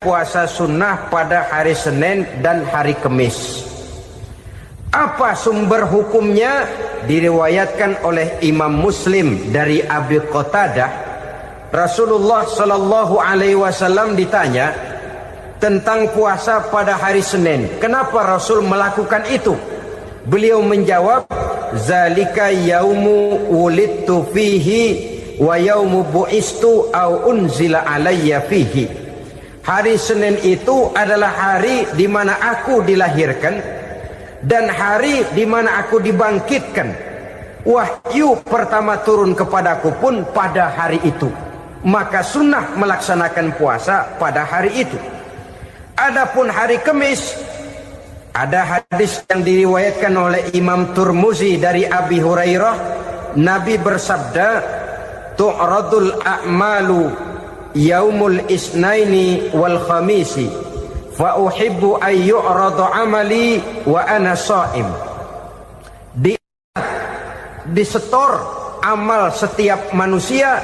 puasa sunnah pada hari Senin dan hari Kamis. Apa sumber hukumnya? Diriwayatkan oleh Imam Muslim dari Abi Qatadah, Rasulullah Shallallahu Alaihi Wasallam ditanya tentang puasa pada hari Senin. Kenapa Rasul melakukan itu? Beliau menjawab, zalika yaumu wulidtu fihi wa yaumu bu'istu au unzila alayya fihi. Hari Senin itu adalah hari di mana aku dilahirkan dan hari di mana aku dibangkitkan. Wahyu pertama turun kepadaku pun pada hari itu. Maka sunnah melaksanakan puasa pada hari itu. Adapun hari Kamis, ada hadis yang diriwayatkan oleh Imam Turmuzi dari Abi Hurairah, Nabi bersabda, tu'radul a'malu yaumul isnaini wal khamisi fa uhibbu an yu'radu amali wa ana sha'im. Disetor amal setiap manusia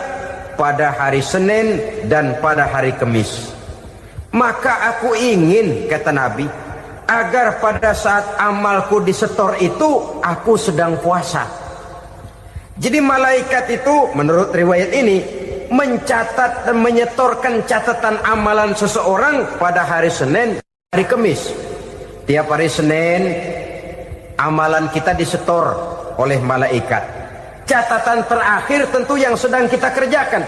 pada hari Senin dan pada hari Kamis. Maka aku ingin, kata Nabi, agar pada saat amalku disetor itu aku sedang puasa. Jadi malaikat itu menurut riwayat ini mencatat dan menyetorkan catatan amalan seseorang pada hari Senin, hari Kamis. Tiap hari Senin amalan kita disetor oleh malaikat. Catatan terakhir tentu yang sedang kita kerjakan,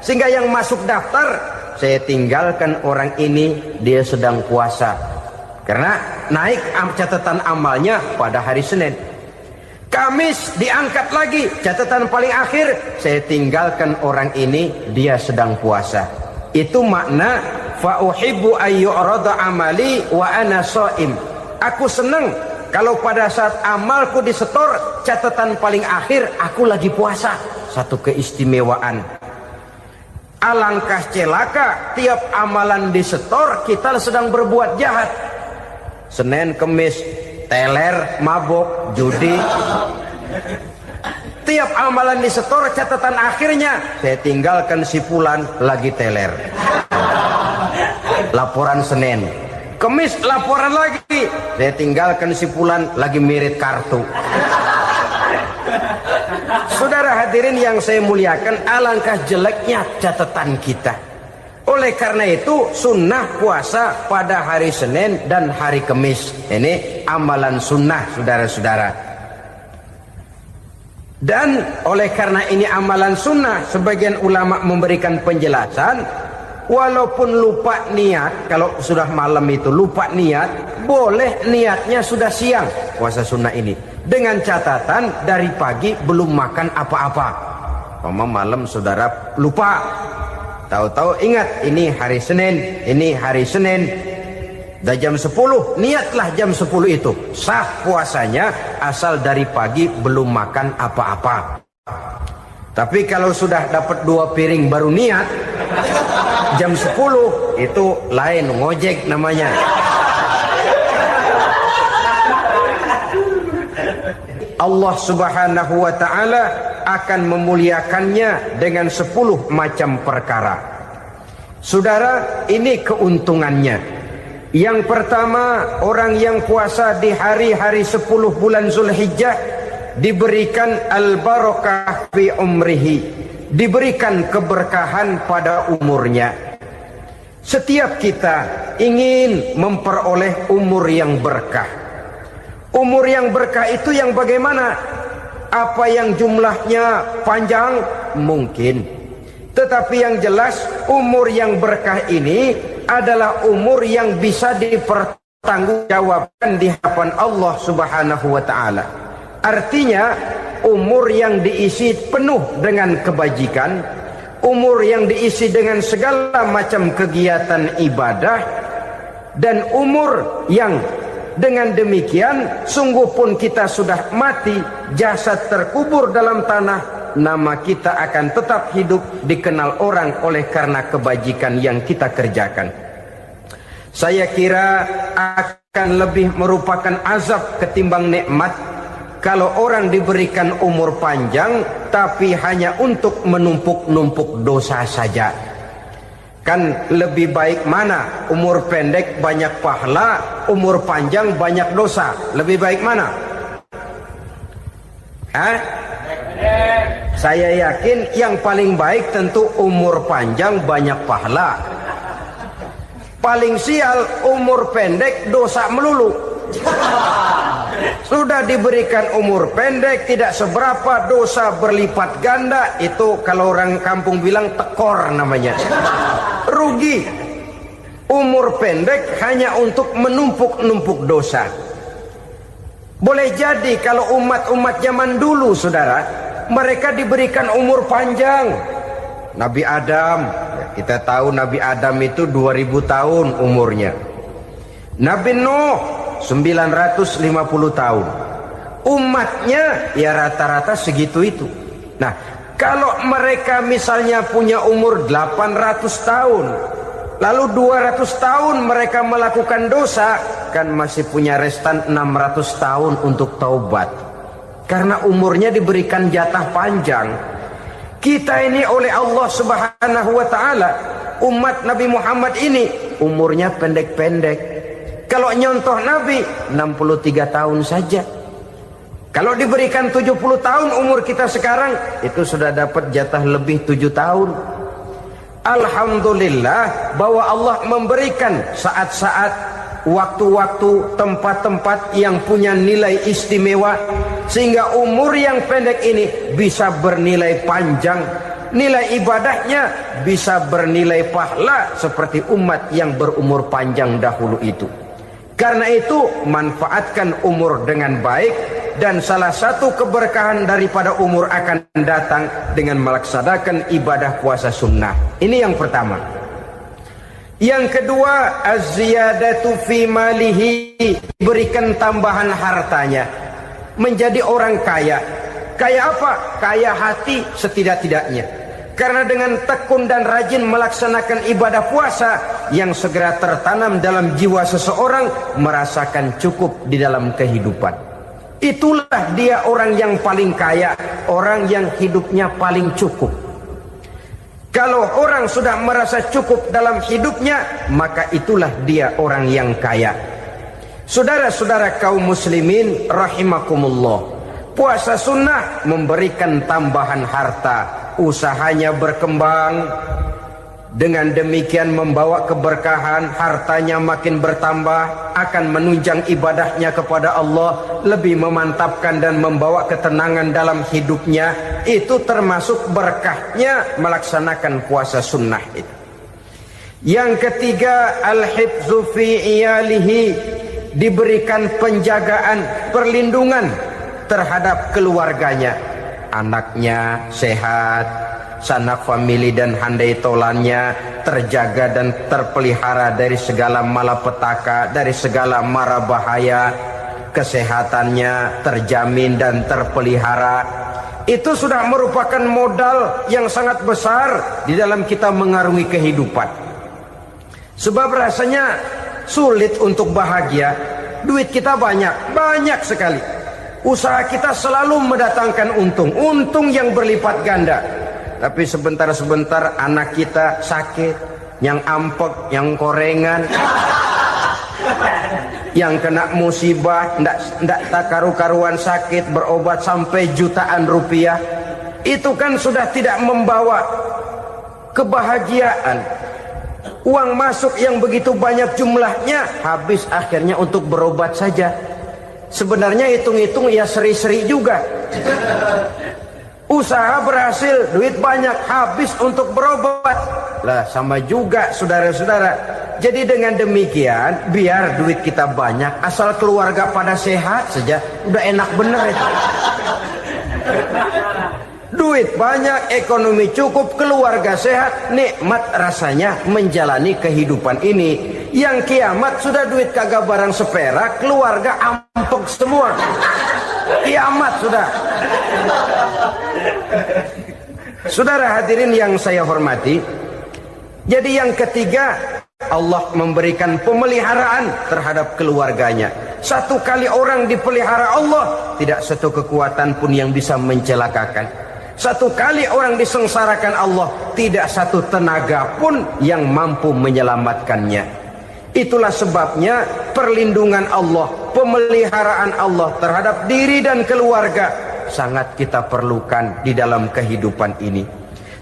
sehingga yang masuk daftar, saya tinggalkan orang ini, dia sedang puasa, karena naik catatan amalnya pada hari Senin. Kamis diangkat lagi, catatan paling akhir, saya tinggalkan orang ini, dia sedang puasa. Itu makna fa uhibbu ayyurada amali wa ana shaim. Aku senang kalau pada saat amalku disetor, catatan paling akhir aku lagi puasa. Satu keistimewaan. Alangkah celaka tiap amalan disetor kita sedang berbuat jahat. Senin, Kamis, teler, mabok, judi. Tiap amalan disetor, catatan akhirnya saya tinggalkan si fulan lagi teler. Laporan Senin. Kamis laporan lagi, saya tinggalkan si fulan lagi mirip kartu. Saudara hadirin yang saya muliakan, alangkah jeleknya catatan kita. Oleh karena itu sunnah puasa pada hari Senin dan hari Kamis. Ini amalan sunnah, saudara-saudara. Dan oleh karena ini amalan sunnah, sebagian ulama memberikan penjelasan, walaupun lupa niat, kalau sudah malam itu lupa niat, boleh niatnya sudah siang puasa sunnah ini, dengan catatan dari pagi belum makan apa-apa. Malam saudara lupa, tahu-tahu ingat ini hari Senin, ini hari Senin, dah jam 10, niatlah jam 10 itu, sah puasanya asal dari pagi belum makan apa-apa. Tapi kalau sudah dapat 2 piring baru niat jam 10, itu lain, ngojek namanya. Allah Subhanahu wa ta'ala akan memuliakannya dengan 10 macam perkara. Saudara, ini keuntungannya. Yang pertama, orang yang puasa di hari-hari 10 bulan Zulhijjah diberikan al-barakah fi umrihi, diberikan keberkahan pada umurnya. Setiap kita ingin memperoleh umur yang berkah. Umur yang berkah itu yang bagaimana? Apa yang jumlahnya panjang? Mungkin. Tetapi yang jelas umur yang berkah ini adalah umur yang bisa dipertanggungjawabkan di hadapan Allah Subhanahu wa ta'ala. Artinya umur yang diisi penuh dengan kebajikan, umur yang diisi dengan segala macam kegiatan ibadah, dan umur yang dengan demikian sungguh pun kita sudah mati, jasad terkubur dalam tanah, nama kita akan tetap hidup, dikenal orang oleh karena kebajikan yang kita kerjakan. Saya kira akan lebih merupakan azab ketimbang nikmat kalau orang diberikan umur panjang tapi hanya untuk menumpuk-numpuk dosa saja. Kan lebih baik mana? Umur pendek banyak pahala, umur panjang banyak dosa. Lebih baik mana? Hah? Saya yakin yang paling baik tentu umur panjang banyak pahala. Paling sial umur pendek dosa melulu. Sudah diberikan umur pendek tidak seberapa, dosa berlipat ganda. Itu kalau orang kampung bilang tekor namanya. Rugi. Umur pendek hanya untuk menumpuk-numpuk dosa. Boleh jadi kalau umat-umat zaman dulu, saudara, mereka diberikan umur panjang. Nabi Adam, kita tahu Nabi Adam itu 2000 tahun umurnya. Nabi Nuh 950 tahun. Umatnya ya rata-rata segitu itu. Nah, kalau mereka misalnya punya umur 800 tahun, lalu 200 tahun mereka melakukan dosa, kan masih punya restan 600 tahun untuk taubat. Karena umurnya diberikan jatah panjang. Kita ini oleh Allah Subhanahu wa taala, umat Nabi Muhammad ini umurnya pendek-pendek. Kalau nyontoh Nabi 63 tahun saja. Kalau diberikan 70 tahun umur kita sekarang, itu sudah dapat jatah lebih 7 tahun. Alhamdulillah bahwa Allah memberikan saat-saat, waktu-waktu, tempat-tempat yang punya nilai istimewa, sehingga umur yang pendek ini bisa bernilai panjang, nilai ibadahnya bisa bernilai pahala seperti umat yang berumur panjang dahulu itu. Karena itu manfaatkan umur dengan baik, dan salah satu keberkahan daripada umur akan datang dengan melaksanakan ibadah puasa sunnah. Ini yang pertama. Yang kedua, az-ziyadatu fi malihi, berikan tambahan hartanya, menjadi orang kaya. Kaya apa? Kaya hati setidak-tidaknya. Karena dengan tekun dan rajin melaksanakan ibadah puasa, yang segera tertanam dalam jiwa seseorang merasakan cukup di dalam kehidupan. Itulah dia orang yang paling kaya, orang yang hidupnya paling cukup. Kalau orang sudah merasa cukup dalam hidupnya, maka itulah dia orang yang kaya. Saudara-saudara kaum muslimin rahimakumullah, puasa sunnah memberikan tambahan harta, usahanya berkembang, dengan demikian membawa keberkahan, hartanya makin bertambah, akan menunjang ibadahnya kepada Allah, lebih memantapkan dan membawa ketenangan dalam hidupnya. Itu termasuk berkahnya melaksanakan puasa sunnah itu. Yang ketiga, al-hifzu fi iyalihi, diberikan penjagaan, perlindungan terhadap keluarganya, anaknya sehat, sanak famili dan handai tolannya terjaga dan terpelihara dari segala malapetaka, dari segala mara bahaya, kesehatannya terjamin dan terpelihara. Itu sudah merupakan modal yang sangat besar di dalam kita mengarungi kehidupan. Sebab rasanya sulit untuk bahagia, duit kita banyak sekali, usaha kita selalu mendatangkan untung yang berlipat ganda. Tapi sebentar-sebentar anak kita sakit, yang ampek, yang korengan, yang kena musibah, ndak tak karu-karuan sakit, berobat sampai jutaan rupiah. Itu kan sudah tidak membawa kebahagiaan. Uang masuk yang begitu banyak jumlahnya, habis akhirnya untuk berobat saja. Sebenarnya hitung-hitung ya seri-seri juga. Usaha berhasil, duit banyak, habis untuk berobat. Lah sama juga saudara-saudara. Jadi dengan demikian, biar duit kita banyak, asal keluarga pada sehat saja, udah enak bener itu. Duit banyak, ekonomi cukup, keluarga sehat, nikmat rasanya menjalani kehidupan ini. Yang kiamat sudah duit kagak barang seperak, keluarga ampek semua. Kiamat sudah. Saudara hadirin yang saya hormati, jadi yang ketiga, Allah memberikan pemeliharaan terhadap keluarganya. Satu kali orang dipelihara Allah, tidak satu kekuatan pun yang bisa mencelakakan. Satu kali orang disengsarakan Allah, tidak satu tenaga pun yang mampu menyelamatkannya. Itulah sebabnya perlindungan Allah, pemeliharaan Allah terhadap diri dan keluarga sangat kita perlukan di dalam kehidupan ini.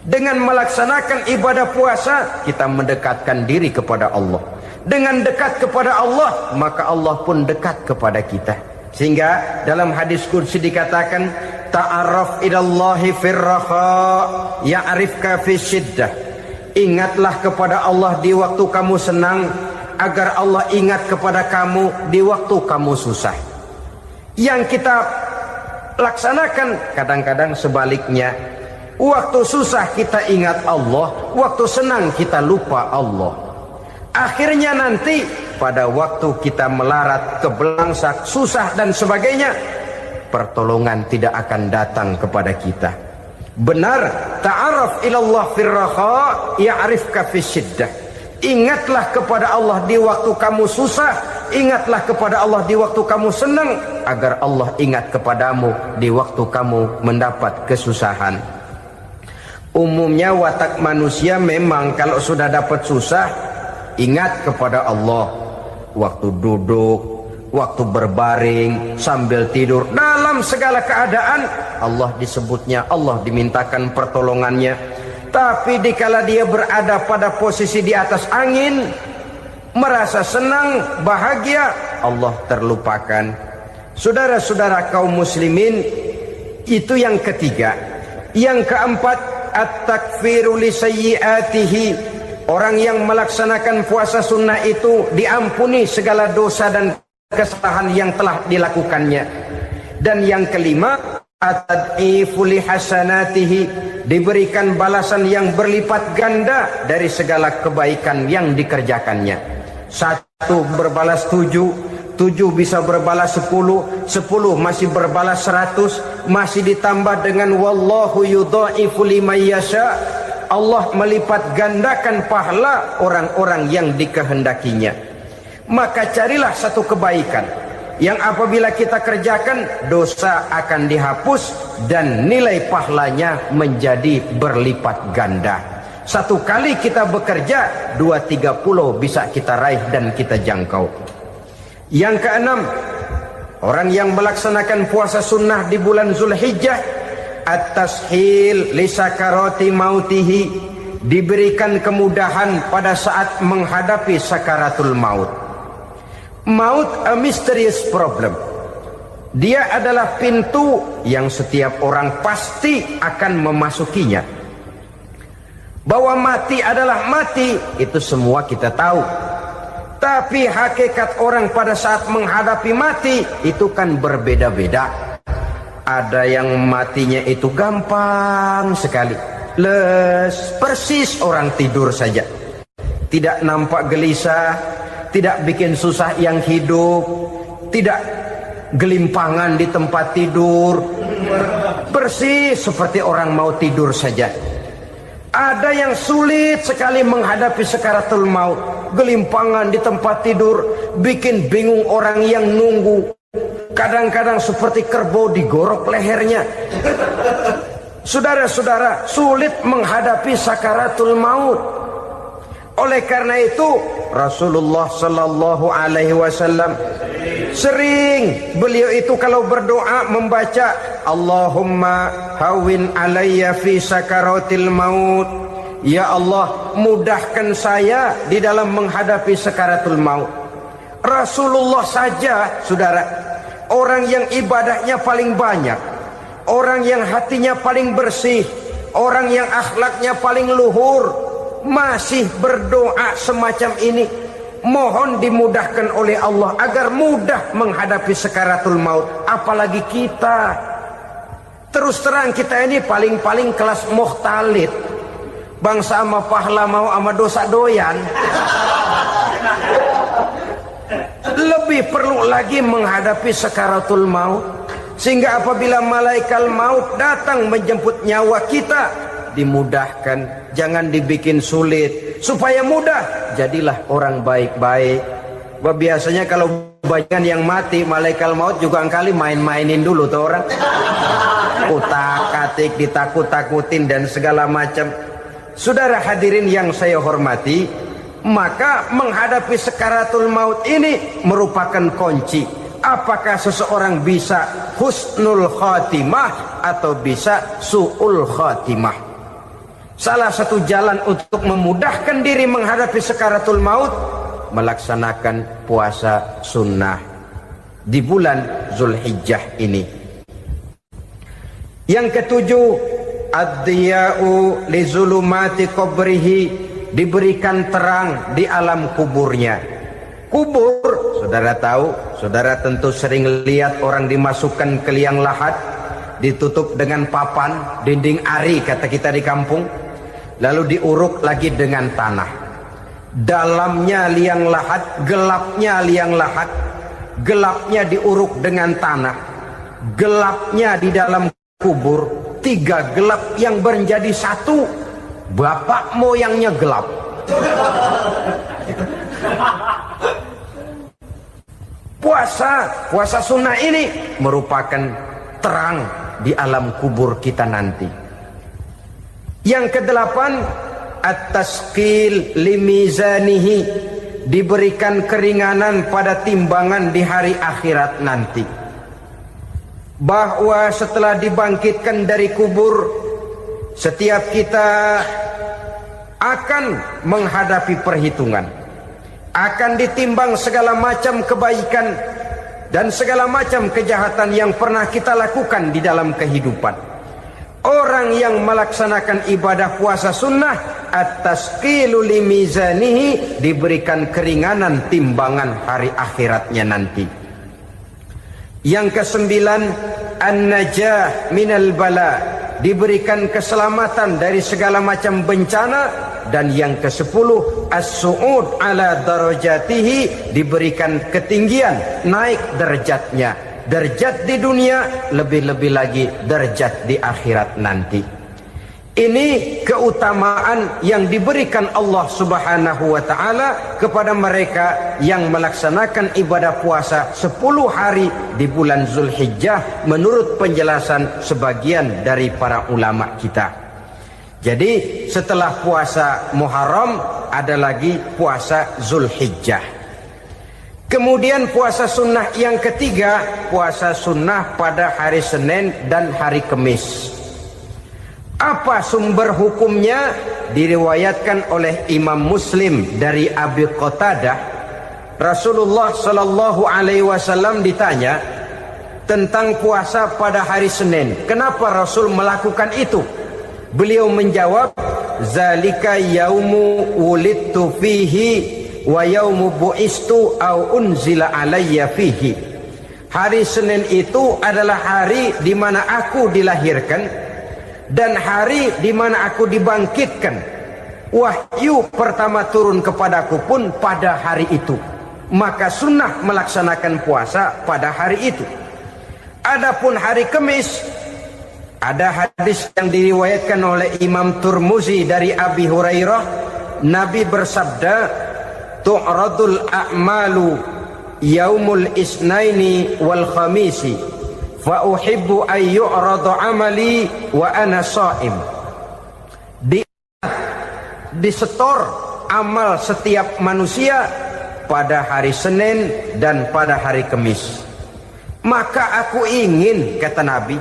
Dengan melaksanakan ibadah puasa, kita mendekatkan diri kepada Allah. Dengan dekat kepada Allah, maka Allah pun dekat kepada kita. Sehingga dalam hadis qudsi dikatakan, ta'arraf ilallahi firraha ya'rifka fi syiddah. Ingatlah kepada Allah di waktu kamu senang, agar Allah ingat kepada kamu di waktu kamu susah. Yang kita laksanakan kadang-kadang sebaliknya. Waktu susah kita ingat Allah, waktu senang kita lupa Allah. Akhirnya nanti pada waktu kita melarat, kebelangsak, susah dan sebagainya, pertolongan tidak akan datang kepada kita. Benar, ta'araf ilallah firraha ya'rifka fi syiddah. Ingatlah kepada Allah di waktu kamu susah, ingatlah kepada Allah di waktu kamu senang, agar Allah ingat kepadamu di waktu kamu mendapat kesusahan. Umumnya watak manusia memang kalau sudah dapat susah, ingat kepada Allah. Waktu duduk, waktu berbaring, sambil tidur, dalam segala keadaan Allah disebutnya, Allah dimintakan pertolongannya. Tapi dikala dia berada pada posisi di atas angin, merasa senang, bahagia, Allah terlupakan. Saudara-saudara kaum muslimin, itu yang ketiga. Yang keempat, at-takfiru li sayyiatihi. Orang yang melaksanakan puasa sunnah itu diampuni segala dosa dan kesalahan yang telah dilakukannya. Dan yang kelima, at-tad'ifu li hasanatihi, diberikan balasan yang berlipat ganda dari segala kebaikan yang dikerjakannya. 1 berbalas 7, 7 bisa berbalas 10, 10 masih berbalas 100, masih ditambah dengan wallahu yudha'ifu liman yasha. Allah melipat gandakan pahala orang-orang yang dikehendakinya. Maka carilah satu kebaikan yang apabila kita kerjakan, dosa akan dihapus dan nilai pahalanya menjadi berlipat ganda. 1 kali kita bekerja, 2-3 pulau bisa kita raih dan kita jangkau. Yang keenam, orang yang melaksanakan puasa sunnah di bulan Zulhijjah, at-tashil li sakarati mautihi, diberikan kemudahan pada saat menghadapi sakaratul maut. Maut a mysterious problem. Dia adalah pintu yang setiap orang pasti akan memasukinya. Bahwa mati adalah mati, itu semua kita tahu. Tapi hakikat orang pada saat menghadapi mati itu kan berbeda-beda. Ada yang matinya itu gampang sekali, persis orang tidur saja, tidak nampak gelisah, tidak bikin susah yang hidup, tidak gelimpangan di tempat tidur, persis seperti orang mau tidur saja. Ada yang sulit sekali menghadapi sakaratul maut, gelimpangan di tempat tidur, bikin bingung orang yang nunggu. Kadang-kadang seperti kerbau digorok lehernya. Saudara-saudara, sulit menghadapi sakaratul maut. Oleh karena itu Rasulullah sallallahu alaihi wasallam sering beliau itu kalau berdoa membaca Allahumma hawin alayya fi sakaratil maut. Ya Allah, mudahkan saya di dalam menghadapi sakaratul maut. Rasulullah saja, saudara, orang yang ibadahnya paling banyak, orang yang hatinya paling bersih, orang yang akhlaknya paling luhur, masih berdoa semacam ini. Mohon dimudahkan oleh Allah agar mudah menghadapi sakaratul maut. Apalagi kita, terus terang kita ini paling-paling kelas muhtalid, bangsa sama pahala mau sama dosa doyan. Lebih perlu lagi menghadapi sakaratul maut. Sehingga apabila malaikat maut datang menjemput nyawa kita, dimudahkan, jangan dibikin sulit, supaya mudah. Jadilah orang baik-baik. Biasanya kalau banyak yang mati, malaikat maut juga kali main-mainin dulu tuh orang. utak-atik, ditakut-takutin dan segala macam. Saudara hadirin yang saya hormati, maka menghadapi sakaratul maut ini merupakan kunci. Apakah seseorang bisa husnul khatimah atau bisa su'ul khatimah? Salah satu jalan untuk memudahkan diri menghadapi sakaratul maut, melaksanakan puasa sunnah di bulan Zulhijjah ini. Yang ketujuh, ad-diya'u li zulumati qabrihi, diberikan terang di alam kuburnya. Kubur, saudara tahu, saudara tentu sering lihat orang dimasukkan ke liang lahat, ditutup dengan papan, dinding ari kata kita di kampung, lalu diuruk lagi dengan tanah. Dalamnya liang lahat, gelapnya liang lahat, gelapnya diuruk dengan tanah, gelapnya di dalam kubur, tiga gelap yang menjadi satu. Bapak moyangnya gelap. Puasa sunnah ini merupakan terang di alam kubur kita nanti. Yang kedelapan, at-tasqil limizanihi, diberikan keringanan pada timbangan di hari akhirat nanti. Bahwa setelah dibangkitkan dari kubur, setiap kita akan menghadapi perhitungan, akan ditimbang segala macam kebaikan dan segala macam kejahatan yang pernah kita lakukan di dalam kehidupan. Orang yang melaksanakan ibadah puasa sunnah, at-tasqilu limizanihi, diberikan keringanan timbangan hari akhiratnya nanti. Yang kesembilan, an-najah minal bala, diberikan keselamatan dari segala macam bencana. Dan yang ke-10, as-su'ud ala darajatihi, diberikan ketinggian, naik derajatnya. Derajat di dunia, lebih-lebih lagi derajat di akhirat nanti. Ini keutamaan yang diberikan Allah Subhanahu wa ta'ala kepada mereka yang melaksanakan ibadah puasa 10 hari di bulan Zulhijjah menurut penjelasan sebagian dari para ulama kita. Jadi setelah puasa Muharram ada lagi puasa Zulhijjah. Kemudian puasa sunnah yang ketiga, puasa sunnah pada hari Senin dan hari Kamis. Apa sumber hukumnya? Diriwayatkan oleh Imam Muslim dari Abi Qatadah, Rasulullah sallallahu alaihi wasallam ditanya tentang puasa pada hari Senin. Kenapa Rasul melakukan itu? Beliau menjawab, zalika yaumu wulidtu fihi wa yaumu bu'istu au unzila alayya fihi. Hari Senin itu adalah hari di mana aku dilahirkan dan hari di mana aku dibangkitkan. Wahyu pertama turun kepadaku pun pada hari itu. Maka sunnah melaksanakan puasa pada hari itu. Adapun hari Kamis, ada hadis yang diriwayatkan oleh Imam Turmuzi dari Abi Hurairah, Nabi bersabda, tu'radul a'malu yaumul isnaini wal khamisi fa uhibbu ay yu'radu amali wa ana sha'im. Disetor amal setiap manusia pada hari Senin dan pada hari Kamis. Maka aku ingin, kata Nabi,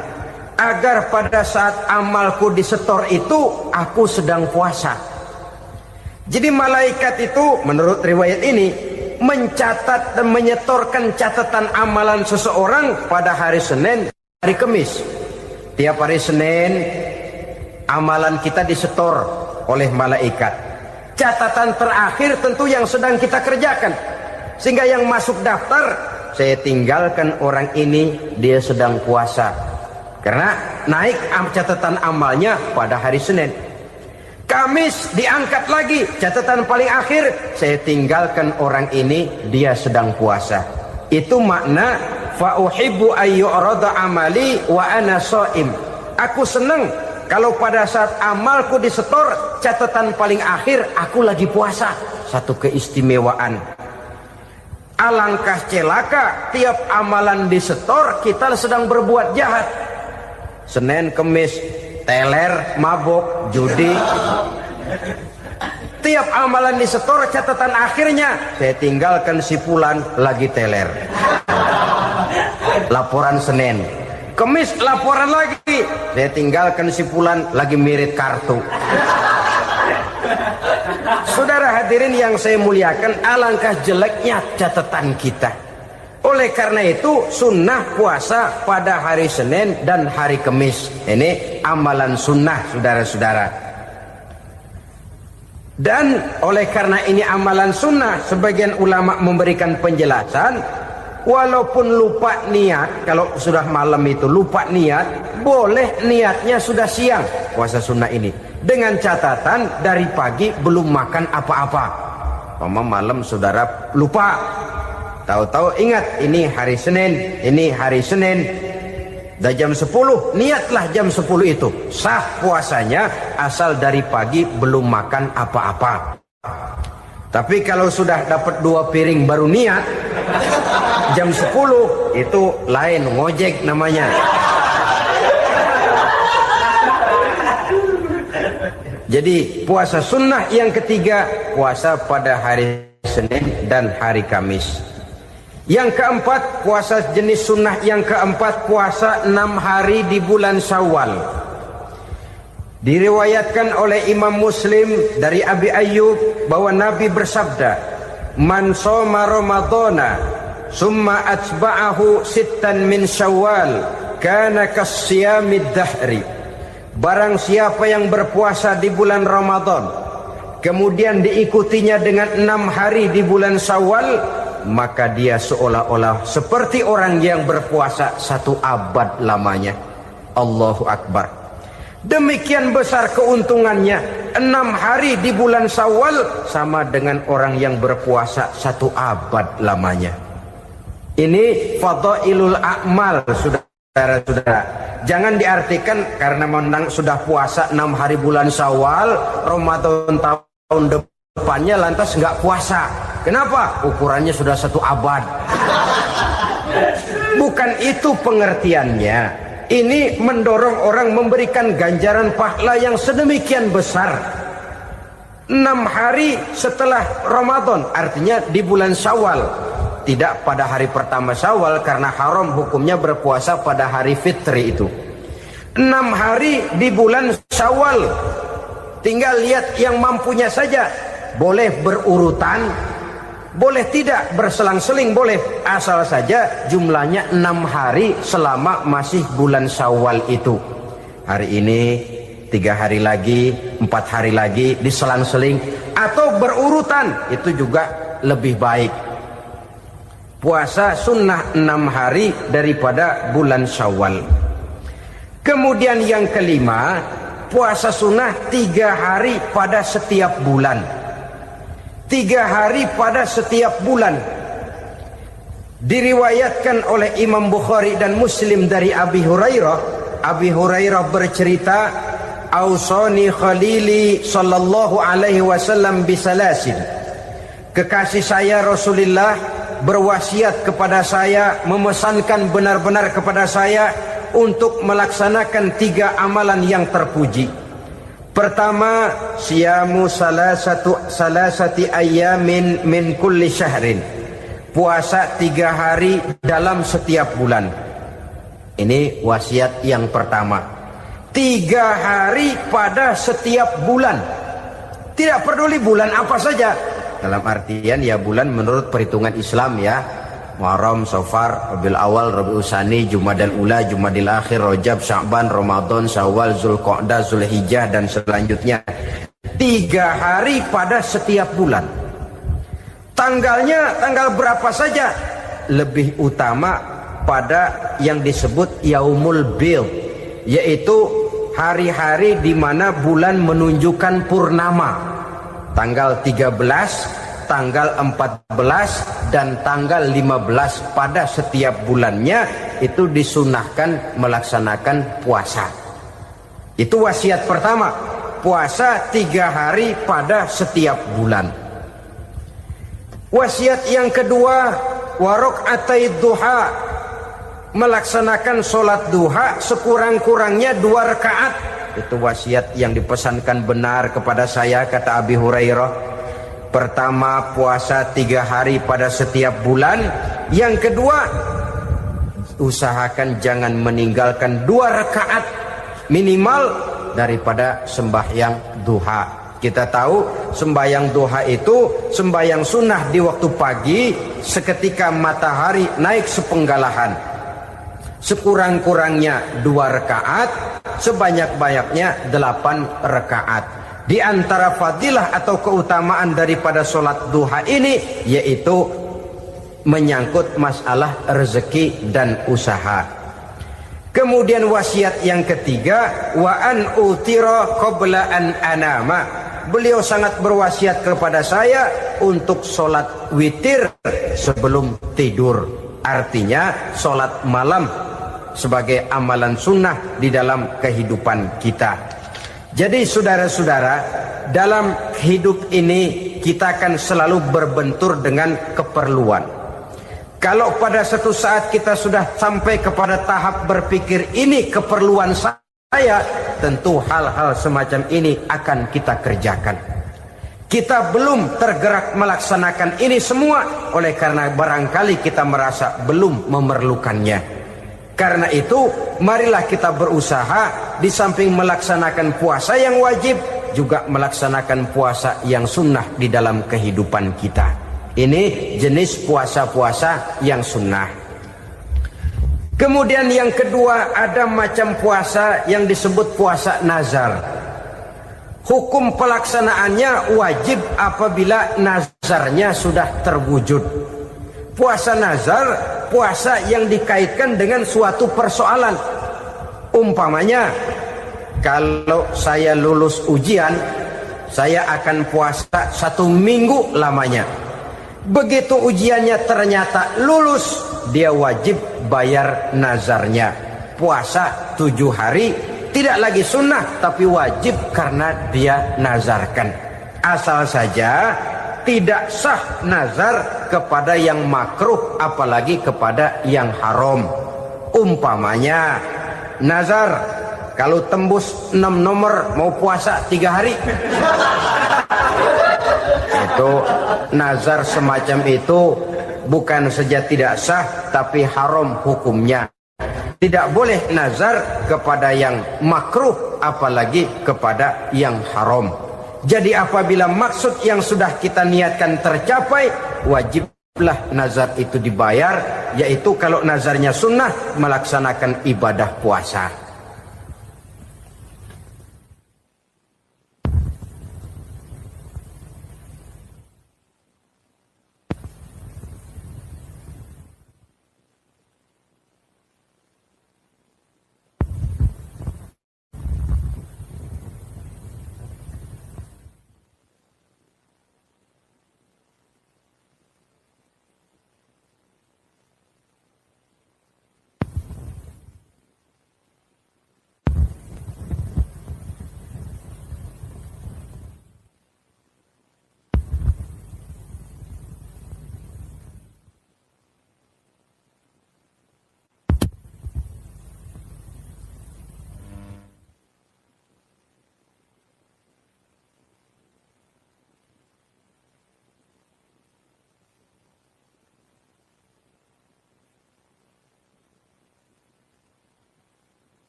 agar pada saat amalku disetor itu aku sedang puasa. Jadi malaikat itu menurut riwayat ini mencatat dan menyetorkan catatan amalan seseorang pada hari Senin, hari Kamis. Tiap hari Senin amalan kita disetor oleh malaikat. Catatan terakhir tentu yang sedang kita kerjakan, sehingga yang masuk daftar, saya tinggalkan orang ini, dia sedang puasa. Karena naik catatan amalnya pada hari Senin. Kamis diangkat lagi, catatan paling akhir, saya tinggalkan orang ini, dia sedang puasa. Itu makna fa uhibbu ayyurada amali wa ana shaim. Aku senang kalau pada saat amalku disetor, catatan paling akhir aku lagi puasa. Satu keistimewaan. Alangkah celaka tiap amalan disetor kita sedang berbuat jahat. Senin, Kemis, teler, mabok, judi. Tiap amalan disetor, catatan akhirnya saya tinggalkan si fulan lagi teler. Laporan Senin. Kemis laporan lagi, saya tinggalkan si fulan lagi mirip kartu. Saudara hadirin yang saya muliakan, alangkah jeleknya catatan kita. Oleh karena itu sunnah puasa pada hari Senin dan hari Kemis. Ini amalan sunnah, saudara-saudara. Dan oleh karena ini amalan sunnah, sebagian ulama memberikan penjelasan, walaupun lupa niat, kalau sudah malam itu lupa niat, boleh niatnya sudah siang puasa sunnah ini, dengan catatan dari pagi belum makan apa-apa. Malam saudara lupa, tahu-tahu ingat ini hari Senin, dah jam 10, niatlah jam 10 itu, sah puasanya asal dari pagi belum makan apa-apa. Tapi kalau sudah dapat 2 piring baru niat, jam 10 itu lain, ngojek namanya. Jadi puasa sunnah yang ketiga, puasa pada hari Senin dan hari Kamis. Yang keempat, puasa jenis sunnah yang keempat, puasa 6 hari di bulan Syawal. Diriwayatkan oleh Imam Muslim dari Abi Ayyub bahwa Nabi bersabda, "Man shoma Ramadhana summa atba'ahu sittan min Syawal kana kasyamid dahri." Barang siapa yang berpuasa di bulan Ramadan kemudian diikutinya dengan 6 hari di bulan Syawal, maka dia seolah-olah seperti orang yang berpuasa 1 abad lamanya. Allahu Akbar. Demikian besar keuntungannya. 6 hari di bulan Syawal sama dengan orang yang berpuasa 1 abad lamanya. Ini fadailul a'mal, saudara-saudara. Jangan diartikan karena menang sudah puasa 6 hari bulan Syawal, Ramadan tahun depannya lantas nggak puasa. Kenapa? Ukurannya sudah 1 abad. Bukan itu pengertiannya. Ini mendorong orang memberikan ganjaran pahala yang sedemikian besar. 6 hari setelah Ramadan, artinya di bulan Syawal. Tidak pada hari pertama Syawal karena haram hukumnya berpuasa pada hari fitri itu. 6 hari di bulan Syawal. Tinggal lihat yang mampunya saja. Boleh berurutan, boleh tidak berselang-seling, boleh, asal saja jumlahnya 6 hari selama masih bulan Syawal itu. Hari ini 3 hari lagi, 4 hari lagi, diselang-seling atau berurutan, itu juga lebih baik. Puasa sunnah 6 hari daripada bulan Syawal. Kemudian yang kelima, puasa sunnah 3 hari pada setiap bulan. 3 hari pada setiap bulan. Diriwayatkan oleh Imam Bukhari dan Muslim dari Abi Hurairah. Abi Hurairah bercerita, "Ausani khalili sallallahu alaihi wasallam bisalasin." Kekasih saya Rasulullah berwasiat kepada saya, memesankan benar-benar kepada saya untuk melaksanakan 3 amalan yang terpuji. Pertama, siyamu salasati ayamin min kulli syahrin. Puasa 3 hari dalam setiap bulan. Ini wasiat yang pertama. 3 hari pada setiap bulan. Tidak peduli bulan apa saja. Dalam artian ya bulan menurut perhitungan Islam ya. Muharram, Safar, Rabiul Awal, Rabiul Tsani, Jumadal Ula, Jumadil Akhir, Rajab, Sya'ban, Ramadan, Syawal, Zulqa'dah, Zulhijjah dan selanjutnya. 3 hari pada setiap bulan. Tanggalnya tanggal berapa saja. Lebih utama pada yang disebut Yaumul Bid, yaitu hari-hari di mana bulan menunjukkan purnama. Tanggal 13, tanggal 14 dan tanggal 15 pada setiap bulannya itu disunahkan melaksanakan puasa. Itu wasiat pertama, puasa 3 hari pada setiap bulan. Wasiat yang kedua, wa raka'atai duha, melaksanakan sholat duha sekurang-kurangnya 2 rakaat. Itu wasiat yang dipesankan benar kepada saya, kata Abi Hurairah. Pertama, puasa 3 hari pada setiap bulan. Yang kedua, usahakan jangan meninggalkan 2 rakaat minimal daripada sembahyang duha. Kita tahu sembahyang duha itu sembahyang sunnah di waktu pagi seketika matahari naik sepenggalahan. Sekurang-kurangnya 2 rakaat, sebanyak-banyaknya 8 rakaat. Di antara fadilah atau keutamaan daripada sholat duha ini yaitu menyangkut masalah rezeki dan usaha. Kemudian wasiat yang ketiga, wa an utira qabla an anama. Beliau sangat berwasiat kepada saya untuk sholat witir sebelum tidur. Artinya sholat malam sebagai amalan sunnah di dalam kehidupan kita. Jadi saudara-saudara, dalam hidup ini kita akan selalu berbentur dengan keperluan. Kalau pada satu saat kita sudah sampai kepada tahap berpikir ini keperluan saya, tentu hal-hal semacam ini akan kita kerjakan. Kita belum tergerak melaksanakan ini semua oleh karena barangkali kita merasa belum memerlukannya. Karena itu, marilah kita berusaha di samping melaksanakan puasa yang wajib, juga melaksanakan puasa yang sunnah di dalam kehidupan kita. Ini jenis puasa-puasa yang sunnah. Kemudian yang kedua, ada macam puasa yang disebut puasa nazar. Hukum pelaksanaannya wajib apabila nazarnya sudah terwujud. Puasa nazar, puasa yang dikaitkan dengan suatu persoalan. Umpamanya, kalau saya lulus ujian, saya akan puasa 1 minggu lamanya. Begitu ujiannya ternyata lulus, dia wajib bayar nazarnya. Puasa 7 hari, tidak lagi sunnah, tapi wajib karena dia nazarkan. Asal saja tidak sah nazar kepada yang makruh, apalagi kepada yang haram. Umpamanya, nazar kalau tembus 6 nomor mau puasa 3 hari. Itu nazar semacam itu bukan saja tidak sah, tapi haram hukumnya. Tidak boleh nazar kepada yang makruh, apalagi kepada yang haram. Jadi apabila maksud yang sudah kita niatkan tercapai, wajiblah nazar itu dibayar, yaitu kalau nazarnya sunnah, melaksanakan ibadah puasa.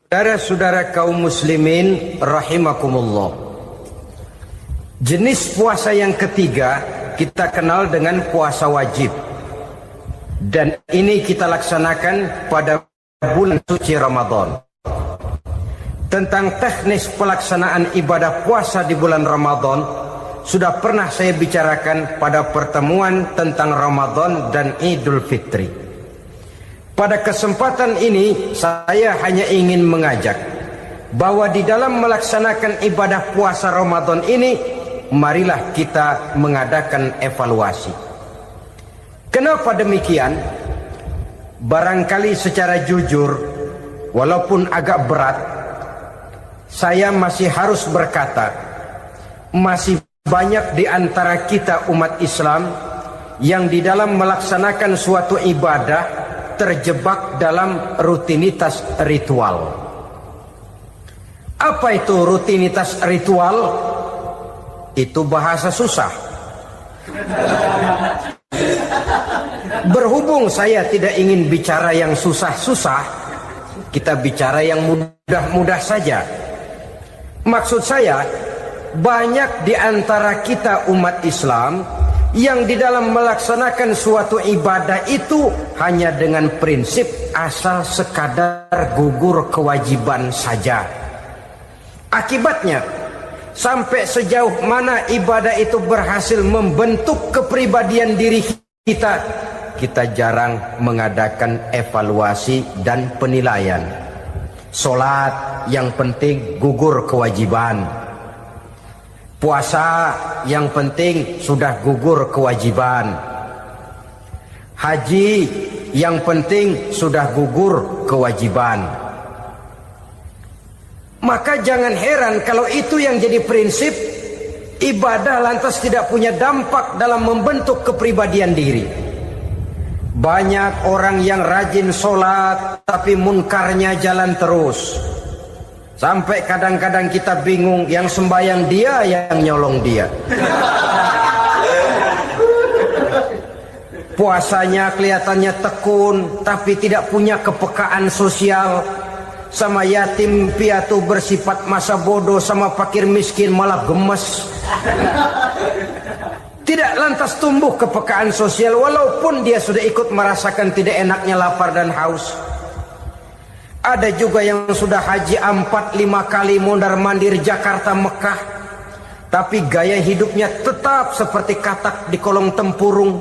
Saudara-saudara kaum muslimin rahimakumullah. Jenis puasa yang ketiga kita kenal dengan puasa wajib. Dan ini kita laksanakan pada bulan suci Ramadan. Tentang teknis pelaksanaan ibadah puasa di bulan Ramadan sudah pernah saya bicarakan pada pertemuan tentang Ramadan dan Idul Fitri. Pada kesempatan ini saya hanya ingin mengajak bahwa di dalam melaksanakan ibadah puasa Ramadan ini, marilah kita mengadakan evaluasi. Kenapa demikian? Barangkali secara jujur, walaupun agak berat, saya masih harus berkata, masih banyak di antara kita umat Islam yang di dalam melaksanakan suatu ibadah terjebak dalam rutinitas ritual. Apa itu rutinitas ritual? Itu bahasa susah. Berhubung saya tidak ingin bicara yang susah-susah, kita bicara yang mudah-mudah saja. Maksud saya, banyak di antara kita umat Islam yang di dalam melaksanakan suatu ibadah itu hanya dengan prinsip asal sekadar gugur kewajiban saja. Akibatnya, sampai sejauh mana ibadah itu berhasil membentuk kepribadian diri kita, kita jarang mengadakan evaluasi dan penilaian. Solat yang penting gugur kewajiban. Puasa yang penting sudah gugur kewajiban. Haji yang penting sudah gugur kewajiban. Maka jangan heran kalau itu yang jadi prinsip, ibadah lantas tidak punya dampak dalam membentuk kepribadian diri. Banyak orang yang rajin sholat tapi munkarnya jalan terus. Sampai kadang-kadang kita bingung, yang sembahyang dia, yang nyolong dia. Puasanya kelihatannya tekun, tapi tidak punya kepekaan sosial. Sama yatim piatu bersifat masa bodoh, sama fakir miskin malah gemes. Tidak lantas tumbuh kepekaan sosial, walaupun dia sudah ikut merasakan tidak enaknya lapar dan haus. Ada juga yang sudah haji 4-5 kali mondar-mandir Jakarta Mekah, tapi gaya hidupnya tetap seperti katak di kolong tempurung,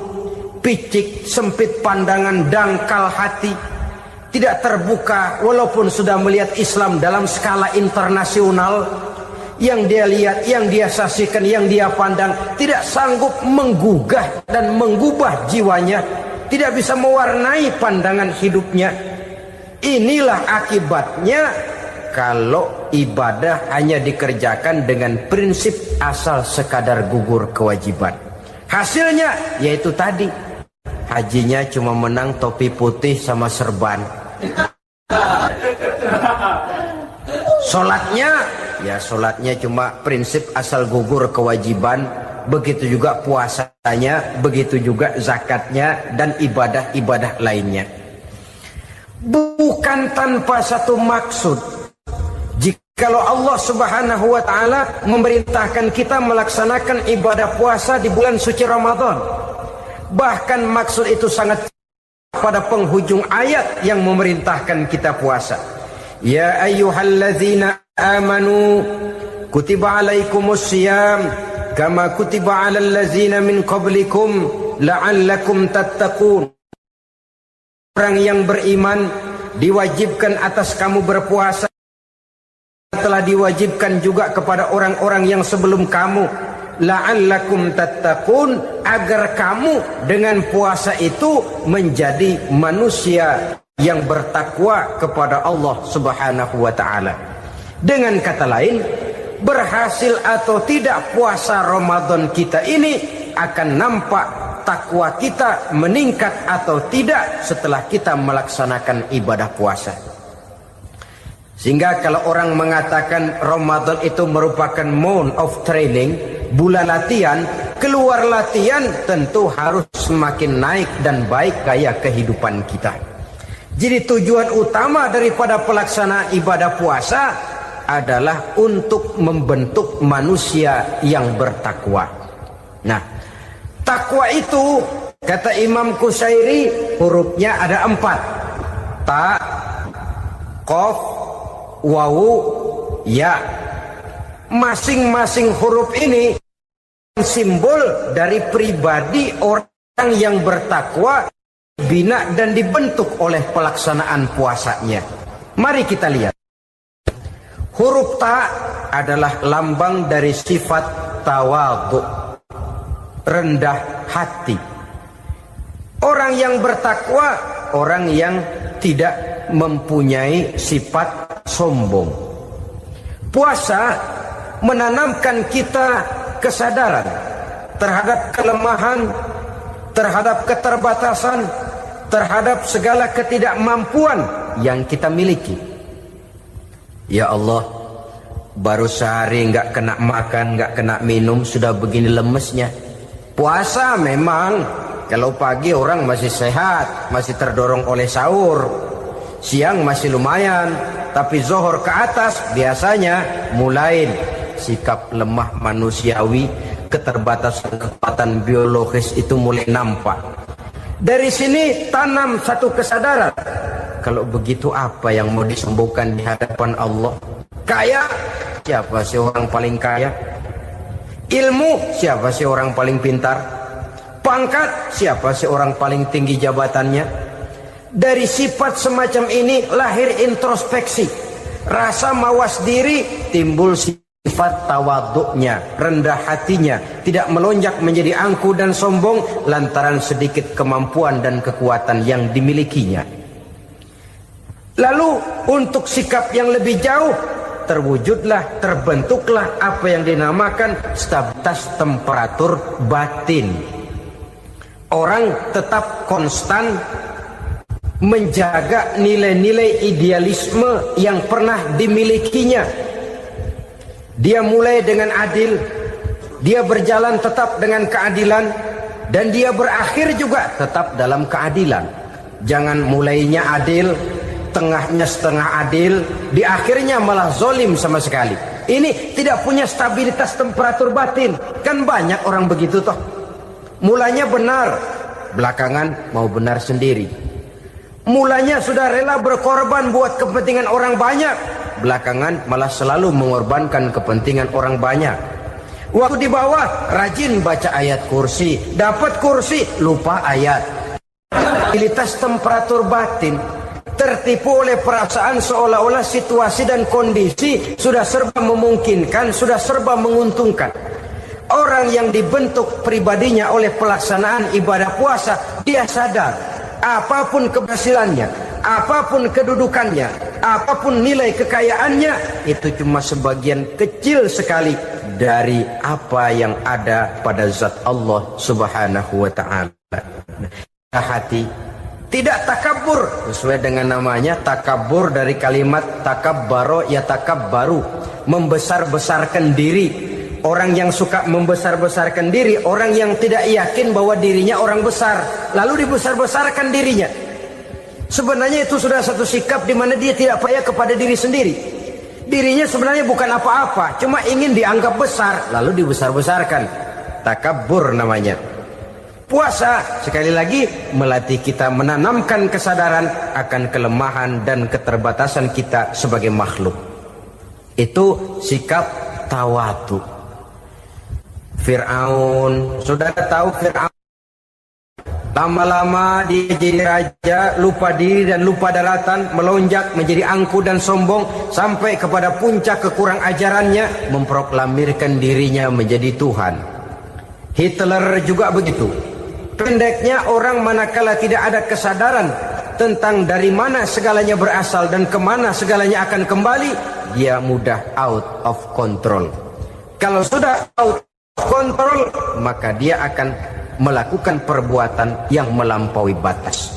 picik, sempit pandangan, dangkal hati, tidak terbuka walaupun sudah melihat Islam dalam skala internasional. Yang dia lihat, yang dia saksikan, yang dia pandang tidak sanggup menggugah dan mengubah jiwanya, tidak bisa mewarnai pandangan hidupnya. Inilah akibatnya kalau ibadah hanya dikerjakan dengan prinsip asal sekadar gugur kewajiban. Hasilnya yaitu tadi, hajinya cuma menang topi putih sama serban. Sholatnya cuma prinsip asal gugur kewajiban. Begitu juga puasanya, begitu juga zakatnya dan ibadah-ibadah lainnya. Bukan tanpa satu maksud. Jikalau Allah Subhanahu wa ta'ala memerintahkan kita melaksanakan ibadah puasa di bulan suci Ramadan, bahkan maksud itu sangat pada penghujung ayat yang memerintahkan kita puasa. Ya ayyuhalladzina amanu kutiba alaikumus syiyam kama kutiba alal ladzina min qablikum la'allakum tattaqun. Orang yang beriman diwajibkan atas kamu berpuasa, telah diwajibkan juga kepada orang-orang yang sebelum kamu, la'allakum tattaqun, agar kamu dengan puasa itu menjadi manusia yang bertakwa kepada Allah Subhanahu wa ta'ala. Dengan kata lain, berhasil atau tidak puasa Ramadan kita ini akan nampak takwa kita meningkat atau tidak setelah kita melaksanakan ibadah puasa. Sehingga kalau orang mengatakan Ramadan itu merupakan month of training, bulan latihan, keluar latihan tentu harus semakin naik dan baik gaya kehidupan kita. Jadi tujuan utama daripada pelaksanaan ibadah puasa adalah untuk membentuk manusia yang bertakwa. Nah, takwa itu kata Imam Qusairi hurufnya ada 4. Ta, qaf, wawu, ya. Masing-masing huruf ini simbol dari pribadi orang yang bertakwa, bina dan dibentuk oleh pelaksanaan puasanya. Mari kita lihat. Huruf ta adalah lambang dari sifat tawadhu, rendah hati. Orang yang bertakwa, orang yang tidak mempunyai sifat sombong. Puasa menanamkan kita kesadaran terhadap kelemahan, terhadap keterbatasan, terhadap segala ketidakmampuan yang kita miliki. Ya Allah, baru sehari nggak kena makan, nggak kena minum, sudah begini lemesnya. Puasa memang, kalau pagi orang masih sehat, masih terdorong oleh sahur, siang masih lumayan, tapi zuhur ke atas biasanya mulai sikap lemah manusiawi, keterbatasan kekuatan biologis itu mulai nampak. Dari sini tanam satu kesadaran, kalau begitu apa yang mau disembuhkan di hadapan Allah? Kaya, siapa sih orang paling kaya? Ilmu, siapa sih orang paling pintar? Pangkat, siapa sih orang paling tinggi jabatannya? Dari sifat semacam ini lahir introspeksi, rasa mawas diri, timbul sifat tawaduknya, rendah hatinya, tidak melonjak menjadi angkuh dan sombong lantaran sedikit kemampuan dan kekuatan yang dimilikinya. Lalu untuk sikap yang lebih jauh, terwujudlah, terbentuklah apa yang dinamakan stabilitas temperatur batin. Orang tetap konstan menjaga nilai-nilai idealisme yang pernah dimilikinya. Dia mulai dengan adil, dia berjalan tetap dengan keadilan, dan dia berakhir juga tetap dalam keadilan. Jangan mulainya adil, tengahnya setengah adil, di akhirnya malah zolim sama sekali. Ini tidak punya stabilitas temperatur batin. Kan banyak orang begitu toh. Mulanya benar, belakangan mau benar sendiri. Mulanya sudah rela berkorban buat kepentingan orang banyak, belakangan malah selalu mengorbankan kepentingan orang banyak. Waktu di bawah rajin baca ayat kursi, dapat kursi lupa ayat. Stabilitas temperatur batin, tertipu oleh perasaan seolah-olah situasi dan kondisi sudah serba memungkinkan, sudah serba menguntungkan. Orang yang dibentuk pribadinya oleh pelaksanaan ibadah puasa, dia sadar apapun keberhasilannya, apapun kedudukannya, apapun nilai kekayaannya, itu cuma sebagian kecil sekali dari apa yang ada pada zat Allah Subhanahu wa ta'ala. Hati tidak takabur, sesuai dengan namanya takabur dari kalimat takabbaro ya takabbaru, membesar-besarkan diri. Orang yang suka membesar-besarkan diri, orang yang tidak yakin bahwa dirinya orang besar, lalu dibesar-besarkan dirinya. Sebenarnya itu sudah satu sikap di mana dia tidak percaya kepada diri sendiri. Dirinya sebenarnya bukan apa-apa, cuma ingin dianggap besar, lalu dibesar-besarkan. Takabbur namanya. Puasa sekali lagi melatih kita menanamkan kesadaran akan kelemahan dan keterbatasan kita sebagai makhluk. Itu sikap tawadu. Fir'aun, sudah tahu Fir'aun, lama-lama dia jadi raja, lupa diri dan lupa daratan, melonjak menjadi angkuh dan sombong sampai kepada puncak kekurang ajarannya, memproklamirkan dirinya menjadi Tuhan. Hitler juga begitu. Pendeknya orang manakala tidak ada kesadaran tentang dari mana segalanya berasal dan kemana segalanya akan kembali, dia mudah out of control. Kalau sudah out kontrol, maka dia akan melakukan perbuatan yang melampaui batas.